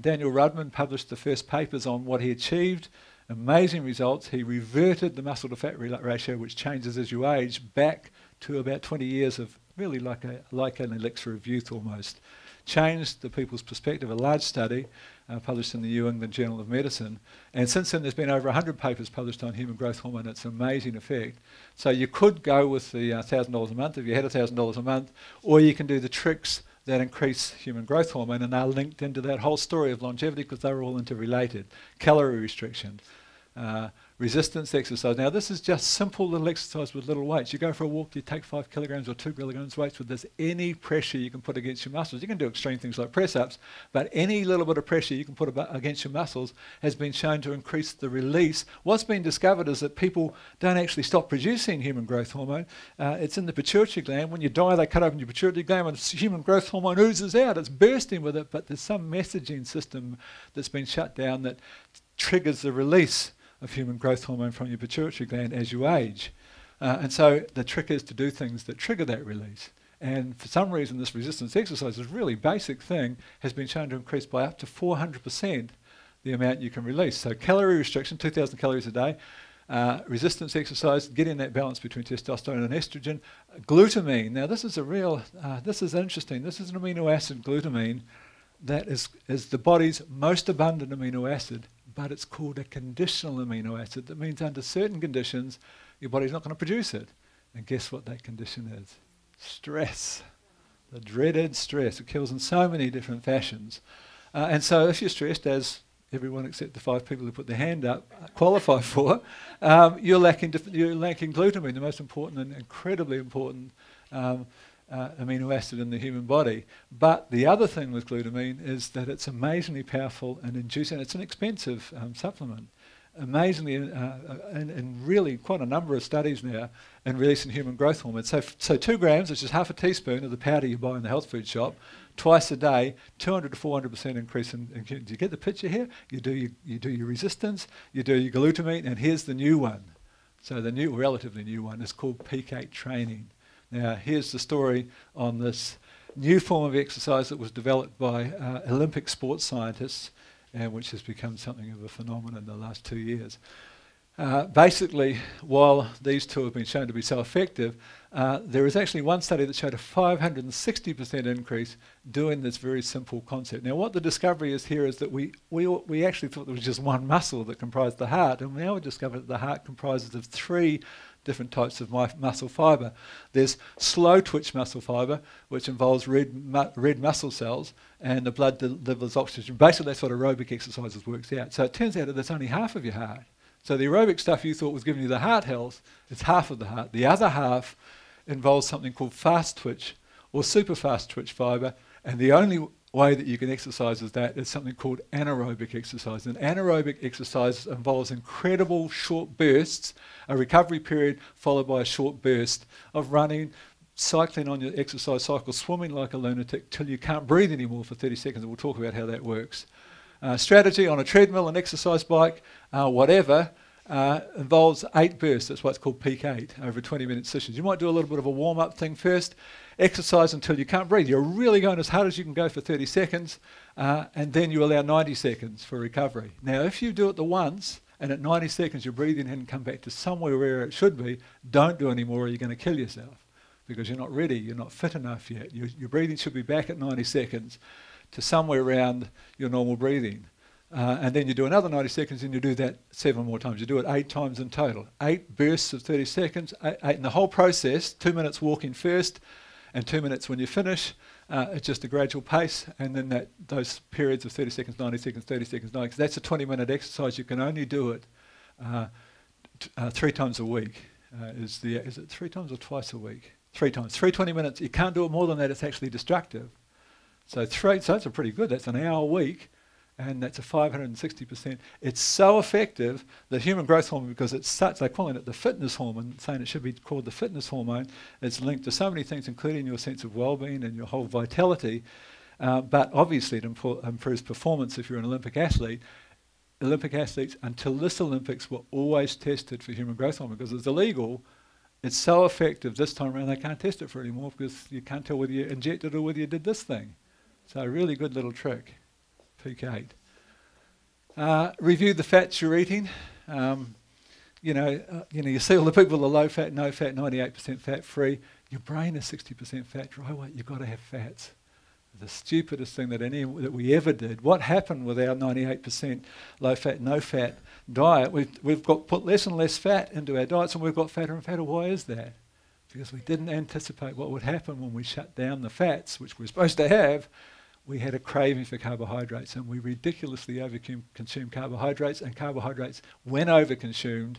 Daniel Rudman published the first papers on what he achieved. Amazing results. He reverted the muscle to fat ratio, which changes as you age, back to about 20 years of really like an elixir of youth almost. Changed the people's perspective. A large study published in the New England Journal of Medicine, and since then there's been over 100 papers published on human growth hormone. It's an amazing effect. So you could go with the $1,000 a month if you had $1,000 a month, or you can do the tricks that increase human growth hormone, and they're linked into that whole story of longevity because they're all interrelated. Calorie restriction, resistance exercise. Now this is just simple little exercise with little weights. You go for a walk, you take 5 kilograms or 2 kilograms weights with this, any pressure you can put against your muscles. You can do extreme things like press-ups, but any little bit of pressure you can put against your muscles has been shown to increase the release. What's been discovered is that people don't actually stop producing human growth hormone. It's in the pituitary gland. When you die, they cut open your pituitary gland and human growth hormone oozes out. It's bursting with it, but there's some messaging system that's been shut down that triggers the release of human growth hormone from your pituitary gland as you age. And so the trick is to do things that trigger that release. And for some reason, this resistance exercise, this really basic thing, has been shown to increase by up to 400% the amount you can release. So calorie restriction, 2,000 calories a day, resistance exercise, getting that balance between testosterone and estrogen. Glutamine, now this is a real, this is interesting. This is an amino acid, glutamine, that is the body's most abundant amino acid, but it's called a conditional amino acid. That means under certain conditions, your body's not going to produce it. And guess what that condition is? Stress. The dreaded stress. It kills in so many different fashions. And so if you're stressed, as everyone except the 5 people who put their hand up qualify for, you're lacking glutamine, the most important and incredibly important amino acid in the human body. But the other thing with glutamine is that it's amazingly powerful and inducing. It's an expensive supplement. Amazingly, and really quite a number of studies now in releasing human growth hormone. So 2 grams, which is half a teaspoon of the powder you buy in the health food shop, twice a day, 200 to 400% increase in. Do you get the picture here? You do your resistance, you do your glutamine, and here's the new one. So the new, relatively new one, is called peak 8 training. Now here's the story on this new form of exercise that was developed by Olympic sports scientists, and which has become something of a phenomenon in the last 2 years. Basically, while these two have been shown to be so effective, there is actually one study that showed a 560% increase doing this very simple concept. Now, what the discovery is here is that we actually thought there was just one muscle that comprised the heart, and now we discovered that the heart comprises of 3 different types of muscle fibre. There's slow twitch muscle fibre, which involves red muscle cells, and the blood delivers oxygen. Basically, that's what aerobic exercises works out. So it turns out that that's only half of your heart. So the aerobic stuff you thought was giving you the heart health, it's half of the heart. The other half involves something called fast twitch or super fast twitch fibre, and the only way that you can exercise is something called anaerobic exercise. And anaerobic exercise involves incredible short bursts, a recovery period followed by a short burst of running, cycling on your exercise cycle, swimming like a lunatic till you can't breathe anymore for 30 seconds. And we'll talk about how that works. Strategy on a treadmill, an exercise bike, whatever, involves 8 bursts. That's why it's called peak 8 over 20-minute sessions. You might do a little bit of a warm-up thing first, exercise until you can't breathe. You're really going as hard as you can go for 30 seconds, and then you allow 90 seconds for recovery. Now, if you do it the once, and at 90 seconds your breathing hadn't come back to somewhere where it should be, don't do any more or you're going to kill yourself because you're not ready, you're not fit enough yet. Your breathing should be back at 90 seconds to somewhere around your normal breathing. And then you do another 90 seconds and you do that 7 more times. You do it 8 times in total. 8 bursts of 30 seconds, 8 in the whole process, 2 minutes walking first and 2 minutes when you finish. It's just a gradual pace, and then those periods of 30 seconds, 90 seconds, 30 seconds, 90 seconds. That's a 20-minute exercise. You can only do it 3 times a week. Is it 3 times or twice a week? 3 times. 3 20 minutes. You can't do it more than that. It's actually destructive. So that's a pretty good. That's an hour a week, and that's a 560%. It's so effective that human growth hormone, because it's such, they're calling it the fitness hormone, saying it should be called the fitness hormone. It's linked to so many things, including your sense of well-being and your whole vitality. But obviously it improves performance if you're an Olympic athlete. Olympic athletes, until this Olympics, were always tested for human growth hormone because it's illegal. It's so effective this time around they can't test it for anymore because you can't tell whether you injected or whether you did this thing. So a really good little trick, peak 8. Review the fats you're eating. You see all the people that are low fat, no fat, 98% fat free. Your brain is 60% fat dry weight. You've got to have fats. The stupidest thing that we ever did. What happened with our 98% low fat, no fat diet? We've put less and less fat into our diets, and we've got fatter and fatter. Why is that? Because we didn't anticipate what would happen when we shut down the fats, which we're supposed to have. We had a craving for carbohydrates, and we ridiculously overconsumed carbohydrates, and carbohydrates, when overconsumed,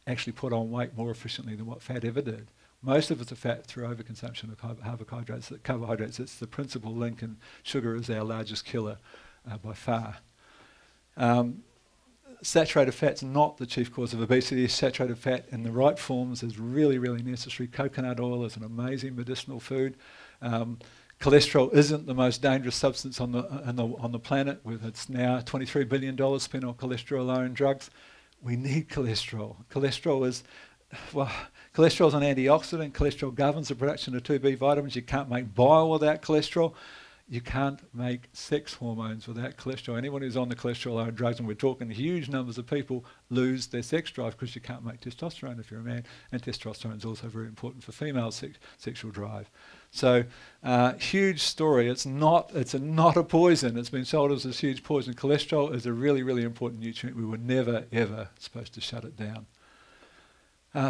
actually put on weight more efficiently than what fat ever did. Most of it's a fat through overconsumption of carbohydrates. It's the principal link, and sugar is our largest killer by far. Saturated fat's not the chief cause of obesity. Saturated fat in the right forms is really, really necessary. Coconut oil is an amazing medicinal food. Cholesterol isn't the most dangerous substance on the planet. It's now $23 billion spent on cholesterol-lowering drugs. We need cholesterol. Cholesterol is well, cholesterol is an antioxidant. Cholesterol governs the production of 2B vitamins. You can't make bile without cholesterol. You can't make sex hormones without cholesterol. Anyone who's on the cholesterol-lowering drugs, and we're talking huge numbers of people, lose their sex drive because you can't make testosterone if you're a man, and testosterone is also very important for female sexual drive. So, huge story. It's not a poison. It's been sold as this huge poison. Cholesterol is a really, really important nutrient. We were never, ever supposed to shut it down.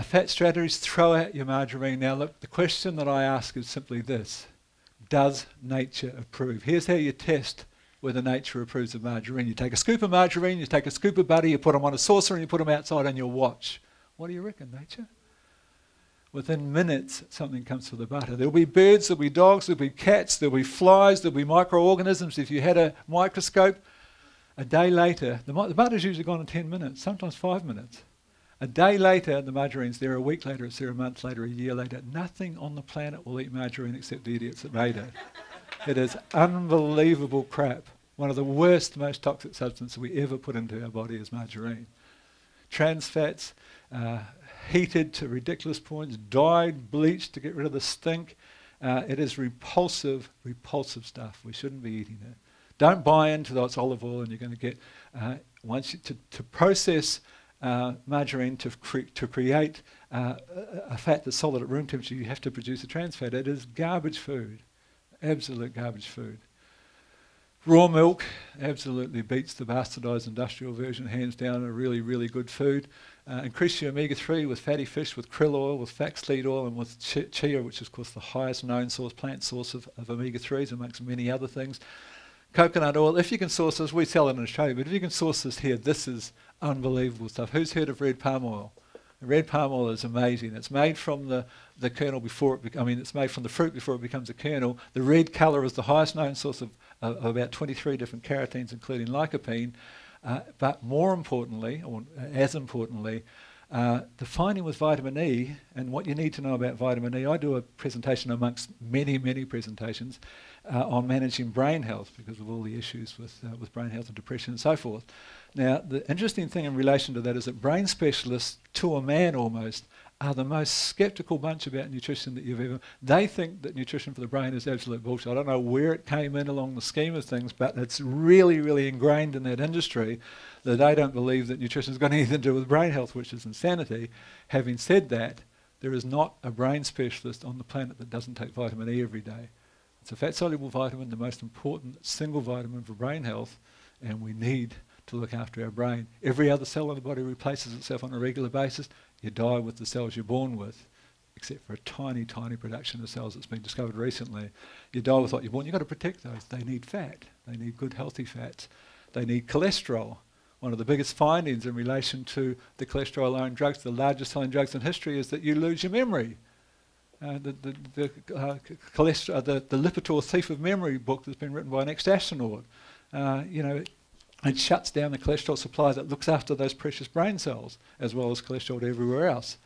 Fat strategies, throw out your margarine. Now look, the question that I ask is simply this: does nature approve? Here's how you test whether nature approves of margarine. You take a scoop of margarine, you take a scoop of butter, you put them on a saucer and you put them outside on your watch. What do you reckon, nature? Within minutes, something comes to the butter. There'll be birds, there'll be dogs, there'll be cats, there'll be flies, there'll be microorganisms. If you had a microscope, a day later, the butter's usually gone in 10 minutes, sometimes 5 minutes. A day later, the margarine's there. A week later, it's there. A month later, a year later. Nothing on the planet will eat margarine except the idiots that made it. It is unbelievable crap. One of the worst, most toxic substances we ever put into our body is margarine. Trans fats, heated to ridiculous points, dyed, bleached to get rid of the stink. It is repulsive, repulsive stuff. We shouldn't be eating it. Don't buy into that it's olive oil and you're going to get, to process margarine to create a fat that's solid at room temperature, you have to produce a trans fat. It is garbage food, absolute garbage food. Raw milk absolutely beats the bastardised industrial version, hands down. A really, really good food. Increase your omega-3 with fatty fish, with krill oil, with flaxseed oil, and with chia, which is of course the highest known plant source of omega-3s amongst many other things. Coconut oil, if you can source this, we sell it in Australia, but if you can source this here, this is unbelievable stuff. Who's heard of red palm oil? Red palm oil is amazing. It's made from the kernel before it's made from the fruit before it becomes a kernel. The red colour is the highest known source of about 23 different carotenes, including lycopene. But more importantly, or as importantly, the finding with vitamin E, and what you need to know about vitamin E, I do a presentation amongst many, many presentations on managing brain health because of all the issues with brain health and depression and so forth. Now, the interesting thing in relation to that is that brain specialists, to a man almost, are the most sceptical bunch about nutrition that you've ever... They think that nutrition for the brain is absolute bullshit. I don't know where it came in along the scheme of things, but it's really, really ingrained in that industry that they don't believe that nutrition's got anything to do with brain health, which is insanity. Having said that, there is not a brain specialist on the planet that doesn't take vitamin E every day. It's a fat-soluble vitamin, the most important single vitamin for brain health, and we need to look after our brain. Every other cell in the body replaces itself on a regular basis. You die with the cells you're born with, except for a tiny, tiny production of cells that's been discovered recently. You die with what you're born. You've got to protect those. They need fat. They need good, healthy fats. They need cholesterol. One of the biggest findings in relation to the cholesterol-lowering drugs, the largest selling drugs in history, is that you lose your memory. The Lipitor Thief of Memory book that's been written by an ex-astronaut, it shuts down the cholesterol supply that looks after those precious brain cells, as well as cholesterol to everywhere else.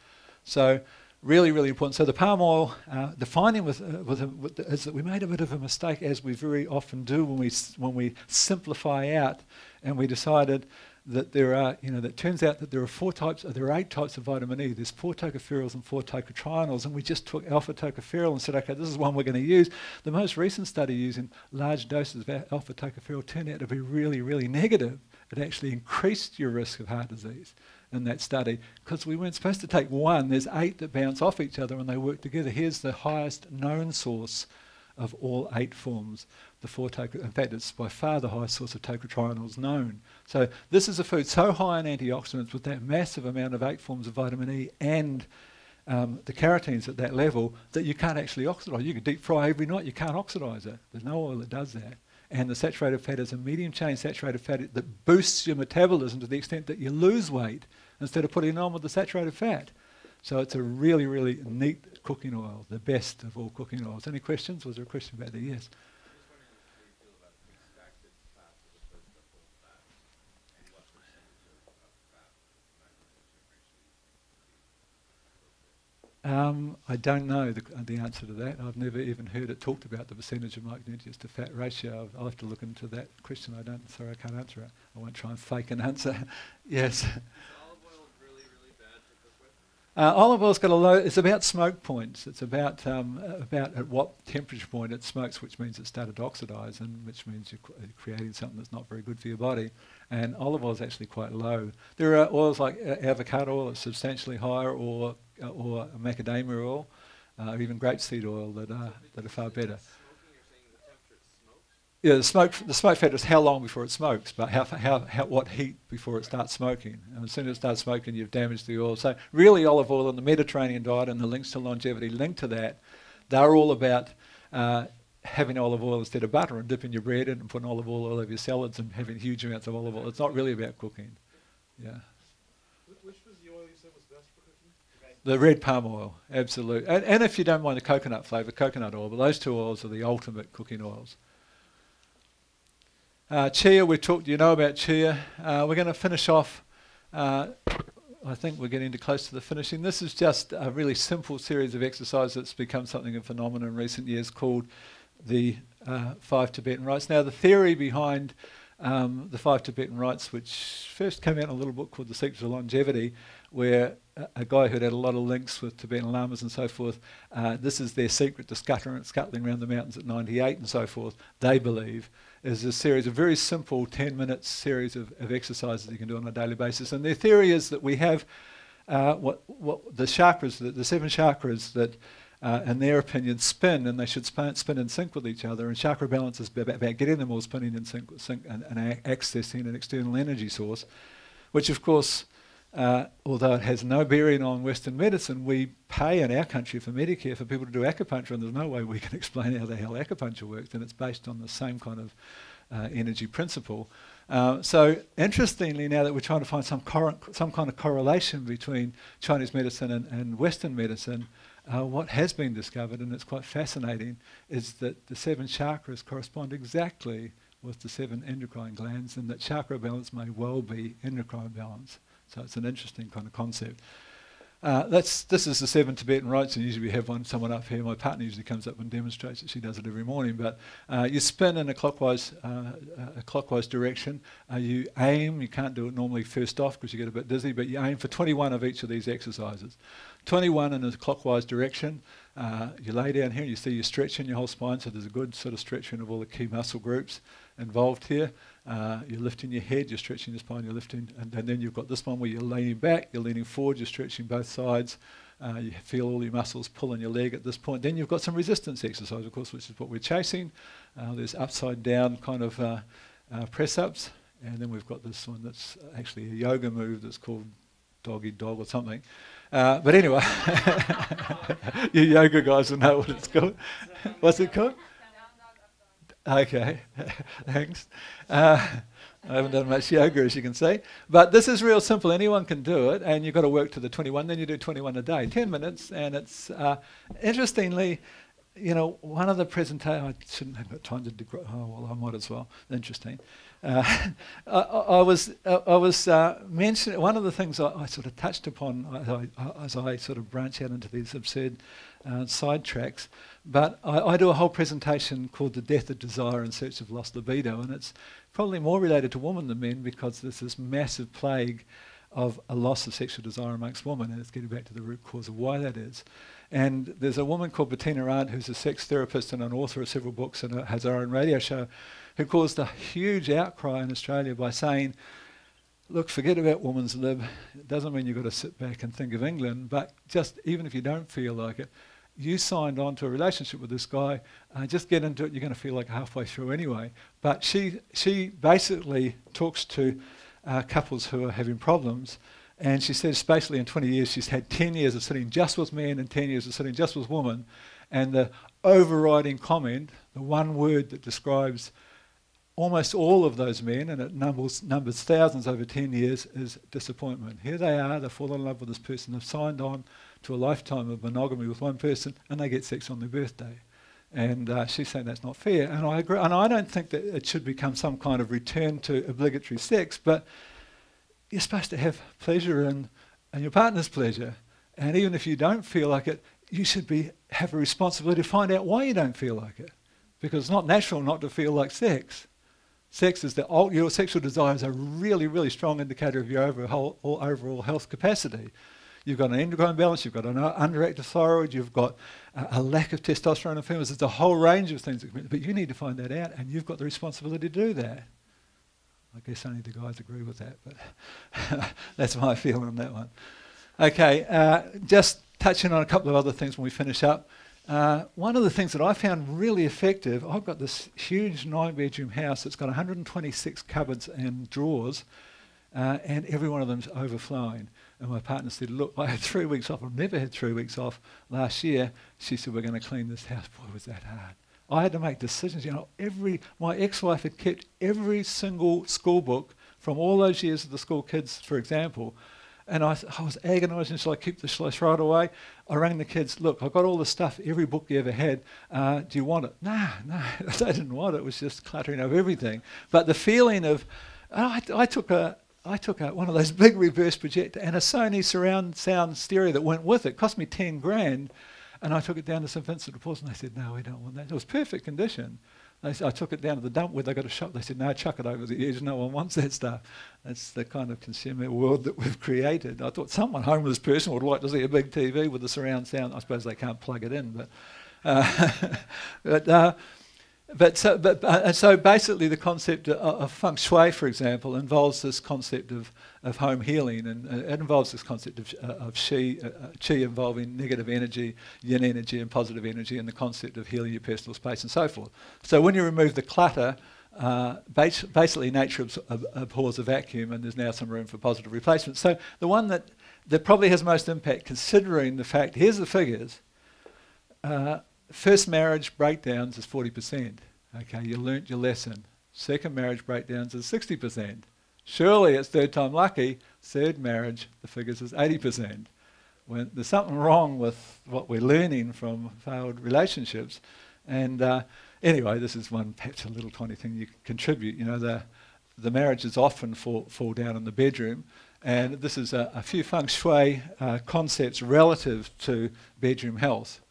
So really, really important. So the palm oil, the finding is that we made a bit of a mistake, as we very often do when we simplify out, and we decided that there are, that turns out that there are 8 types of vitamin E. There's 4 tocopherols and 4 tocotrienols, and we just took alpha tocopherol and said, okay, this is one we're going to use. The most recent study using large doses of alpha tocopherol turned out to be really, really negative. It actually increased your risk of heart disease in that study, because we weren't supposed to take one. There's 8 that bounce off each other and they work together. Here's the highest known source of all 8 forms. In fact, it's by far the highest source of tocotrienols known. So this is a food so high in antioxidants with that massive amount of 8 forms of vitamin E and the carotenes at that level that you can't actually oxidise. You can deep fry every night, you can't oxidise it. There's no oil that does that. And the saturated fat is a medium chain saturated fat that boosts your metabolism to the extent that you lose weight instead of putting it on with the saturated fat. So it's a really, really neat cooking oil, the best of all cooking oils. Any questions? Was there a question about that? Yes. I don't know the answer to that. I've never even heard it talked about, the percentage of micronutrients to fat ratio. I'll have to look into that question. Sorry, I can't answer it. I won't try and fake an answer. Yes. Is olive oil really, really bad to cook with? Olive oil's got a low. It's about smoke points. It's about at what temperature point it smokes, which means it started to oxidise, and which means you're creating something that's not very good for your body. And olive oil is actually quite low. There are oils like avocado oil that's substantially higher, or macadamia oil, or even grapeseed oil that are far better. Yeah, the smoke factor is how long before it smokes, but what heat before it starts smoking. And as soon as it starts smoking, you've damaged the oil. So really, olive oil and the Mediterranean diet and the links to longevity linked to that, they're all about having olive oil instead of butter and dipping your bread in and putting olive oil all over your salads and having huge amounts of olive oil. It's not really about cooking. Yeah. Which was the oil you said was best for cooking? The red palm oil, absolutely. And if you don't mind the coconut flavour, coconut oil. But those two oils are the ultimate cooking oils. Chia, we talked, you know about chia. We're going to finish off, I think we're getting close to the finishing. This is just a really simple series of exercises that's become something of a phenomenon in recent years called the 5 Tibetan rites. Now, the theory behind the 5 Tibetan rites, which first came out in a little book called The Secrets of Longevity, where a guy who'd had a lot of links with Tibetan lamas and so forth, this is their secret to scuttling around the mountains at 98 and so forth, they believe, is a series of very simple 10-minute series of exercises you can do on a daily basis. And their theory is that we have what the chakras, the 7 chakras that, in their opinion, spin, and they should spin in sync with each other. And chakra balance is about getting them all spinning in sync and accessing an external energy source, which, of course, although it has no bearing on Western medicine, we pay in our country for Medicare for people to do acupuncture, and there's no way we can explain how the hell acupuncture works, and it's based on the same kind of energy principle. So interestingly, now that we're trying to find some kind of correlation between Chinese medicine and Western medicine, what has been discovered, and it's quite fascinating, is that the 7 chakras correspond exactly with the 7 endocrine glands, and that chakra balance may well be endocrine balance. So it's an interesting kind of concept. This is the 7 Tibetan rites, and usually we have someone up here. My partner usually comes up and demonstrates it. She does it every morning. But you spin in a clockwise direction. You aim. You can't do it normally first off because you get a bit dizzy, but you aim for 21 of each of these exercises. 21 in a clockwise direction. You lay down here and you see you're stretching your whole spine, so there's a good sort of stretching of all the key muscle groups involved here. You're lifting your head, you're stretching your spine, you're lifting, and then you've got this one where you're leaning back, you're leaning forward, you're stretching both sides. You feel all your muscles pull on your leg at this point. Then you've got some resistance exercise, of course, which is what we're chasing. There's upside down kind of press-ups, and then we've got this one that's actually a yoga move that's called doggy dog or something. But anyway, you yoga guys will know what it's called. What's it called? Okay, thanks. I haven't done much yoga, as you can see. But this is real simple. Anyone can do it, and you've got to work to the 21. Then you do 21 a day, 10 minutes. And it's, interestingly, you know, one of the presentations, I shouldn't have got time to, oh, well, I might as well. Interesting. I was mentioning, one of the things I sort of touched upon as I sort of branch out into these absurd side tracks, but I do a whole presentation called The Death of Desire in Search of Lost Libido, and it's probably more related to women than men because there's this massive plague of a loss of sexual desire amongst women, and it's getting back to the root cause of why that is. And there's a woman called Bettina Arndt who's a sex therapist and an author of several books and has her own radio show, who caused a huge outcry in Australia by saying, look, forget about woman's lib. It doesn't mean you've got to sit back and think of England, but just even if you don't feel like it, you signed on to a relationship with this guy, just get into it, you're going to feel like halfway through anyway. But she basically talks to couples who are having problems, and she says basically in 20 years she's had 10 years of sitting just with men and 10 years of sitting just with women, and the overriding comment, the one word that describes almost all of those men, and it numbers thousands over 10 years, is disappointment. Here they are, they've fallen in love with this person, they've signed on to a lifetime of monogamy with one person, and they get sex on their birthday. And she's saying that's not fair, and I agree. And I don't think that it should become some kind of return to obligatory sex, but you're supposed to have pleasure and your partner's pleasure. And even if you don't feel like it, you should have a responsibility to find out why you don't feel like it. Because it's not natural not to feel like sex. Sex is your sexual desires are a really, really strong indicator of your overall health capacity. you've got an endocrine balance, you've got an underactive thyroid, you've got a lack of testosterone in females. There's a whole range of things, but you need to find that out, and you've got the responsibility to do that. I guess only the guys agree with that, but that's my feeling on that one. Okay, just touching on a couple of other things when we finish up. One of the things that I found really effective, I've got this huge 9-bedroom house that's got 126 cupboards and drawers, and every one of them's overflowing. And my partner said, look, I had 3 weeks off. I've never had 3 weeks off last year. She said, we're going to clean this house. Boy, was that hard. I had to make decisions. You know, my ex-wife had kept every single school book from all those years of the school kids, for example. And I was agonising, shall I throw it away? I rang the kids, look, I've got all the stuff, every book you ever had. Do you want it? No, they didn't want it. It was just cluttering over everything. But the feeling of, I took one of those big reverse projector and a Sony surround sound stereo that went with it. It cost me 10 grand. And I took it down to St Vincent de Paul's and they said, no, we don't want that. It was perfect condition. I took it down to the dump where they got a shop. They said, no, chuck it over the edge. No one wants that stuff. That's the kind of consumer world that we've created. I thought someone, homeless person, would like to see a big TV with a surround sound. I suppose they can't plug it in, so basically the concept of feng shui, for example, involves this concept of home healing, and it involves this concept of qi involving negative energy, yin energy and positive energy, and the concept of healing your personal space and so forth. So when you remove the clutter, basically nature abhors a vacuum, and there's now some room for positive replacement. So the one that probably has most impact, considering the fact, here's the figures, first marriage breakdowns is 40%. Okay, you learnt your lesson. Second marriage breakdowns is 60%. Surely it's third time lucky. Third marriage, the figures is 80%. When there's something wrong with what we're learning from failed relationships. And anyway, this is one perhaps a little tiny thing you can contribute. You know, the marriages often fall down in the bedroom. And this is a few feng shui concepts relative to bedroom health.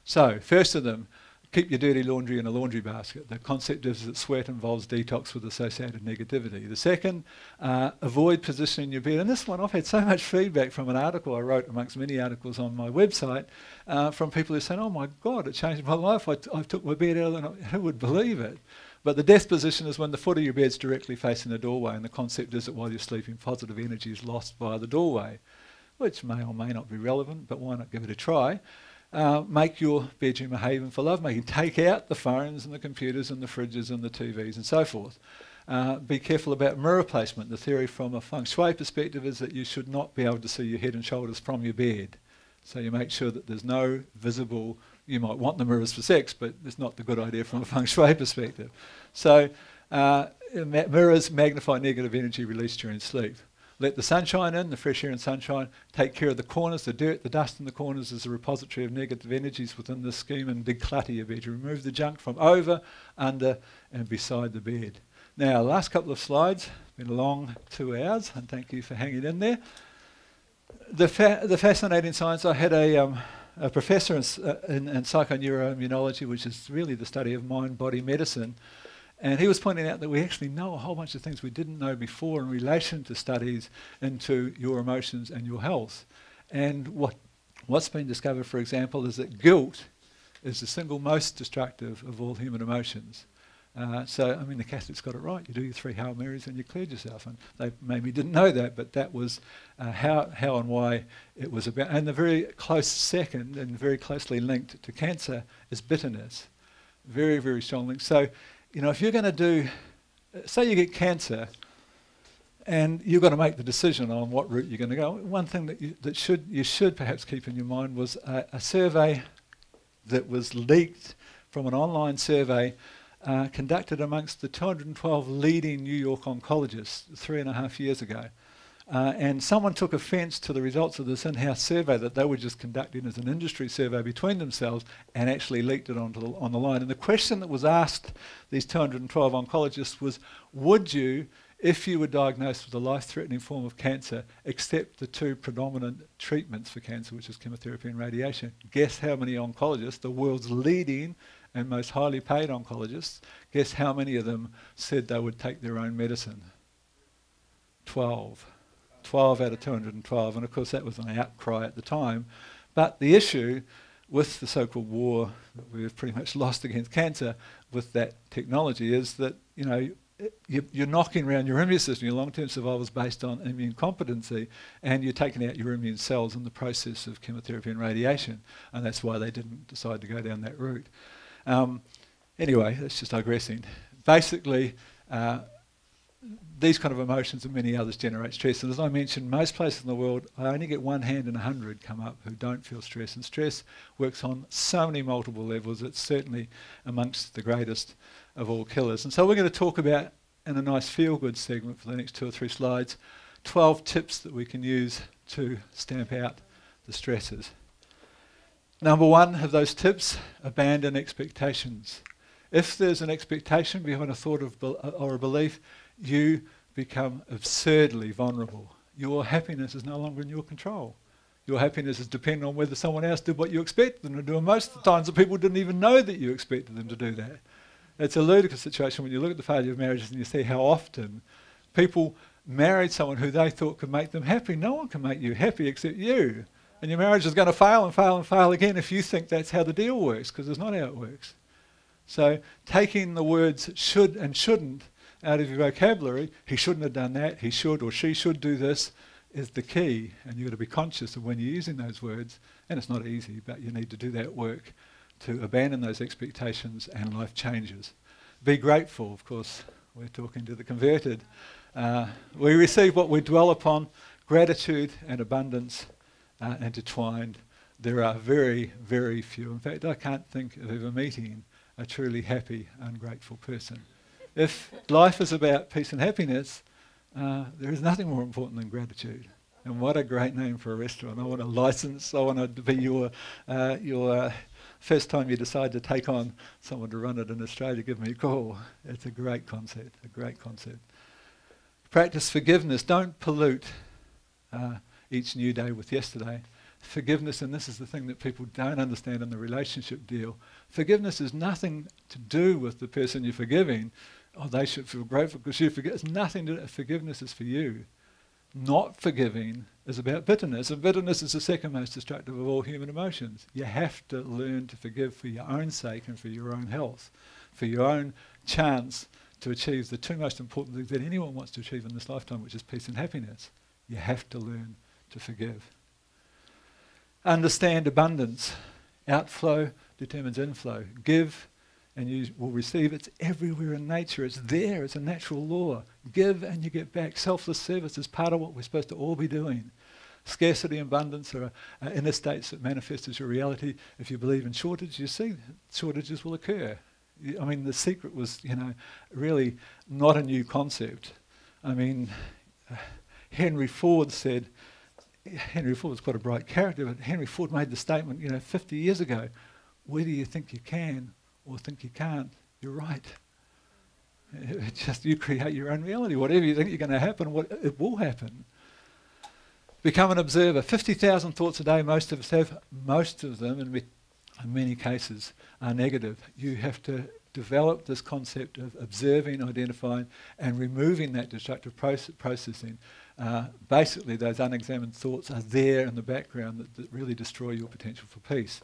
So, first of them, keep your dirty laundry in a laundry basket. The concept is that sweat involves detox with associated negativity. The second, avoid positioning your bed. And this one, I've had so much feedback from an article I wrote amongst many articles on my website from people who say, oh my God, it changed my life. I took my bed out and who would believe it? But the death position is when the foot of your bed's directly facing the doorway, and the concept is that while you're sleeping, positive energy is lost via the doorway, which may or may not be relevant, but why not give it a try? Make your bedroom a haven for lovemaking. Take out the phones and the computers and the fridges and the TVs and so forth. Be careful about mirror placement. The theory from a feng shui perspective is that you should not be able to see your head and shoulders from your bed. So you make sure that there's no visible, you might want the mirrors for sex, but it's not the good idea from a feng shui perspective. So mirrors magnify negative energy released during sleep. Let the sunshine in, the fresh air and sunshine. Take care of the corners, the dirt, the dust in the corners is a repository of negative energies within this scheme, and declutter your bed. Remove the junk from over, under and beside the bed. Now, last couple of slides. Been a long 2 hours, and thank you for hanging in there. The fascinating science, I had a professor in psychoneuroimmunology, which is really the study of mind-body medicine. And he was pointing out that we actually know a whole bunch of things we didn't know before in relation to studies into your emotions and your health. And what's been discovered, for example, is that guilt is the single most destructive of all human emotions. So, I mean, the Catholics got it right. You do your 3 Hail Marys and you cleared yourself. And they maybe didn't know that, but that was how and why it was about. And the very close second and very closely linked to cancer is bitterness. Very, very strong link. So, you know, if you're going to do, say you get cancer, and you've got to make the decision on what route you're going to go. One thing that you should perhaps keep in your mind was a survey that was leaked from an online survey conducted amongst the 212 leading New York oncologists 3.5 years ago. And someone took offence to the results of this in-house survey that they were just conducting as an industry survey between themselves, and actually leaked it on the line. And the question that was asked these 212 oncologists was, would you, if you were diagnosed with a life-threatening form of cancer, accept the 2 predominant treatments for cancer, which is chemotherapy and radiation? Guess how many oncologists, the world's leading and most highly paid oncologists, guess how many of them said they would take their own medicine? 12. 12 out of 212, and of course that was an outcry at the time. But the issue with the so-called war that we've pretty much lost against cancer with that technology is that, you know, you're knocking around your immune system. Your long-term survival is based on immune competency, and you're taking out your immune cells in the process of chemotherapy and radiation, and that's why they didn't decide to go down that route. Anyway, that's just digressing. Basically, these kind of emotions and many others generate stress, and as I mentioned, most places in the world, I only get 1 hand in 100 come up who don't feel stress, and stress works on so many multiple levels. It's certainly amongst the greatest of all killers. And so we're going to talk about, in a nice feel-good segment for the next 2 or 3 slides, 12 tips that we can use to stamp out the stresses. Number 1 of those tips, abandon expectations. If there's an expectation behind a thought or a belief, you become absurdly vulnerable. Your happiness is no longer in your control. Your happiness is dependent on whether someone else did what you expected them to do, and most of the times the people didn't even know that you expected them to do that. It's a ludicrous situation when you look at the failure of marriages and you see how often people married someone who they thought could make them happy. No one can make you happy except you. And your marriage is going to fail and fail and fail again if you think that's how the deal works, because it's not how it works. So taking the words should and shouldn't out of your vocabulary, he shouldn't have done that, he should or she should do this, is the key. And you've got to be conscious of when you're using those words, and it's not easy, but you need to do that work to abandon those expectations, and life changes. Be grateful, of course, we're talking to the converted. We receive what we dwell upon. Gratitude and abundance are intertwined. There are very, very few. In fact, I can't think of ever meeting a truly happy, ungrateful person. If life is about peace and happiness, there is nothing more important than gratitude. And what a great name for a restaurant. I want a license. I want to be your first time you decide to take on someone to run it in Australia, give me a call. It's a great concept, a great concept. Practice forgiveness. Don't pollute each new day with yesterday. Forgiveness, and this is the thing that people don't understand in the relationship deal, forgiveness is nothing to do with the person you're forgiving. Oh, they should feel grateful because you forgive. It's nothing to do. Forgiveness is for you. Not forgiving is about bitterness, and bitterness is the second most destructive of all human emotions. You have to learn to forgive for your own sake and for your own health, for your own chance to achieve the 2 most important things that anyone wants to achieve in this lifetime, which is peace and happiness. You have to learn to forgive. Understand abundance. Outflow determines inflow. Give and you will receive. It's everywhere in nature. It's there. It's a natural law. Give and you get back. Selfless service is part of what we're supposed to all be doing. Scarcity and abundance are inner states that manifest as your reality. If you believe in shortage, you see shortages will occur. I mean, the secret was, really not a new concept. I mean, Henry Ford was quite a bright character, but Henry Ford made the statement, 50 years ago, whether you think you can or think you can't, you're right. It's just you create your own reality. Whatever you think you're going to happen, it will happen. Become an observer. 50,000 thoughts a day most of us have. Most of them, in many cases, are negative. You have to develop this concept of observing, identifying, and removing that destructive processing. Basically, those unexamined thoughts are there in the background that really destroy your potential for peace.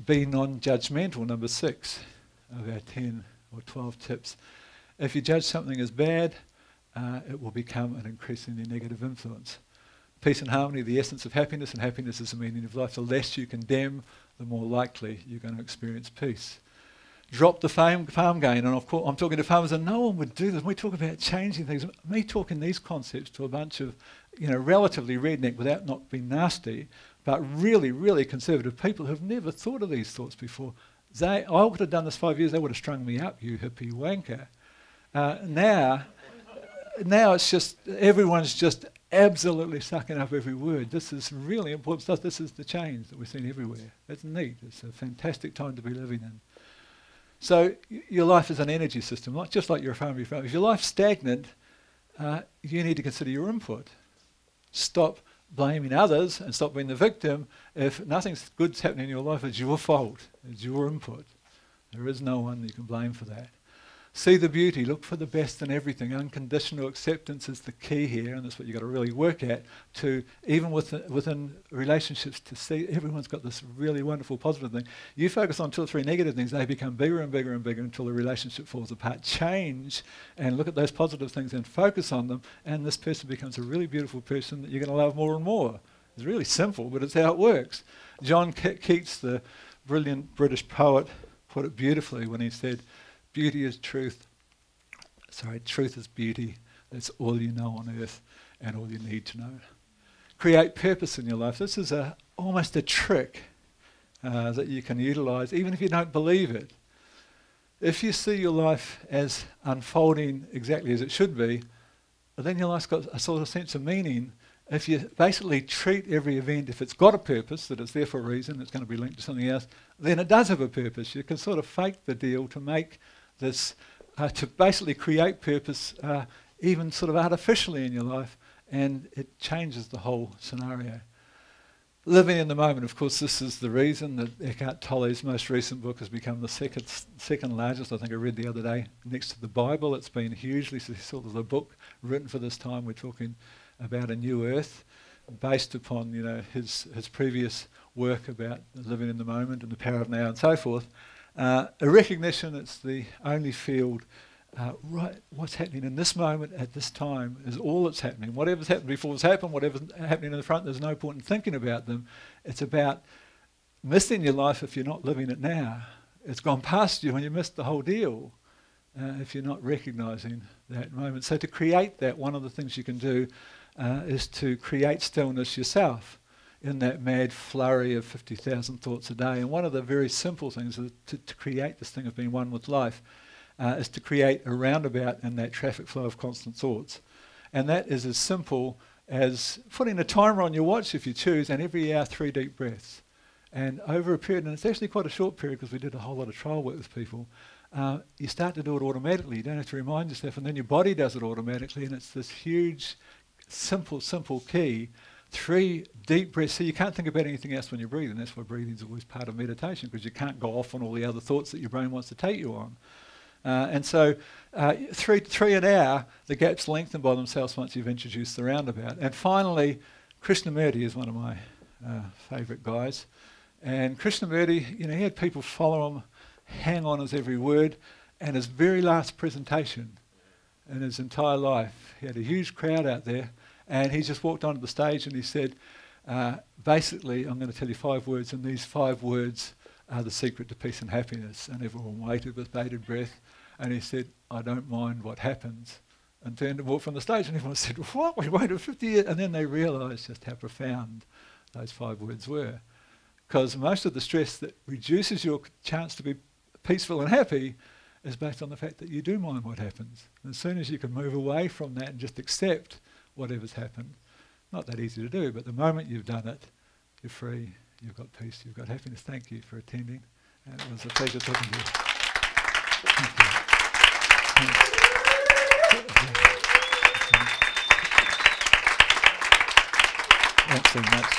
Be non-judgmental, number 6 of our 10 or 12 tips. If you judge something as bad, it will become an increasingly negative influence. Peace and harmony, the essence of happiness, and happiness is the meaning of life. The less you condemn, the more likely you're going to experience peace. Drop the farm gain, and of course I'm talking to farmers, and no one would do this. We talk about changing things. Me talking these concepts to a bunch of, relatively redneck, without not being nasty, but really, really conservative people who've never thought of these thoughts before. I would have done this 5 years. They would have strung me up, you hippie wanker. Now it's just everyone's just absolutely sucking up every word. This is really important stuff. This is the change that we're seeing everywhere. It's neat. It's a fantastic time to be living in. So your life is an energy system, not just like you're a farmer. If your life's stagnant, you need to consider your input. Stop blaming others and stop being the victim. If nothing good's happening in your life, it's your fault. It's your input. There is no one you can blame for that. See the beauty, look for the best in everything. Unconditional acceptance is the key here, and that's what you've got to really work at, to even within relationships, to see everyone's got this really wonderful positive thing. You focus on 2 or 3 negative things, they become bigger and bigger and bigger until the relationship falls apart. Change and look at those positive things and focus on them, and this person becomes a really beautiful person that you're going to love more and more. It's really simple, but it's how it works. John Keats, the brilliant British poet, put it beautifully when he said, beauty is truth. Sorry, truth is beauty. That's all you know on earth and all you need to know. Create purpose in your life. This is almost a trick that you can utilize, even if you don't believe it. If you see your life as unfolding exactly as it should be, then your life's got a sort of sense of meaning. If you basically treat every event, if it's got a purpose, that it's there for a reason, it's going to be linked to something else, then it does have a purpose. You can sort of fake the deal to make this, to basically create purpose even sort of artificially in your life, and it changes the whole scenario. Living in the moment, of course, this is the reason that Eckhart Tolle's most recent book has become the second largest, I think I read the other day, next to the Bible. It's been hugely sort of the book written for this time. We're talking about a new earth, based upon his previous work about living in the moment and the power of now and so forth. A recognition it's the only field, right, what's happening in this moment at this time is all that's happening. Whatever's happened before has happened, whatever's happening in the front, there's no point in thinking about them. It's about missing your life if you're not living it now. It's gone past you and you missed the whole deal if you're not recognising that moment. So to create that, one of the things you can do is to create stillness yourself in that mad flurry of 50,000 thoughts a day. And one of the very simple things is to create this thing of being one with life is to create a roundabout in that traffic flow of constant thoughts. And that is as simple as putting a timer on your watch if you choose, and every hour 3 deep breaths. And over a period, and it's actually quite a short period because we did a whole lot of trial work with people, you start to do it automatically. You don't have to remind yourself, and then your body does it automatically, and it's this huge, simple key. 3 deep breaths. So you can't think about anything else when you're breathing. That's why breathing is always part of meditation, because you can't go off on all the other thoughts that your brain wants to take you on. And so 3 an hour, the gaps lengthen by themselves once you've introduced the roundabout. And finally, Krishnamurti is one of my favourite guys. And Krishnamurti, he had people follow him, hang on his every word, and his very last presentation in his entire life, he had a huge crowd out there, and he just walked onto the stage and he said, basically, I'm going to tell you 5 words, and these 5 words are the secret to peace and happiness. And everyone waited with bated breath, and he said, I don't mind what happens, and turned and walked from the stage, and everyone said, what, we waited 50 years? And then they realised just how profound those 5 words were. Because most of the stress that reduces your chance to be peaceful and happy is based on the fact that you do mind what happens. And as soon as you can move away from that and just accept whatever's happened, not that easy to do, but the moment you've done it, you're free, you've got peace, you've got happiness. Thank you for attending, and it was a pleasure talking to you. Thank you. Thanks so much.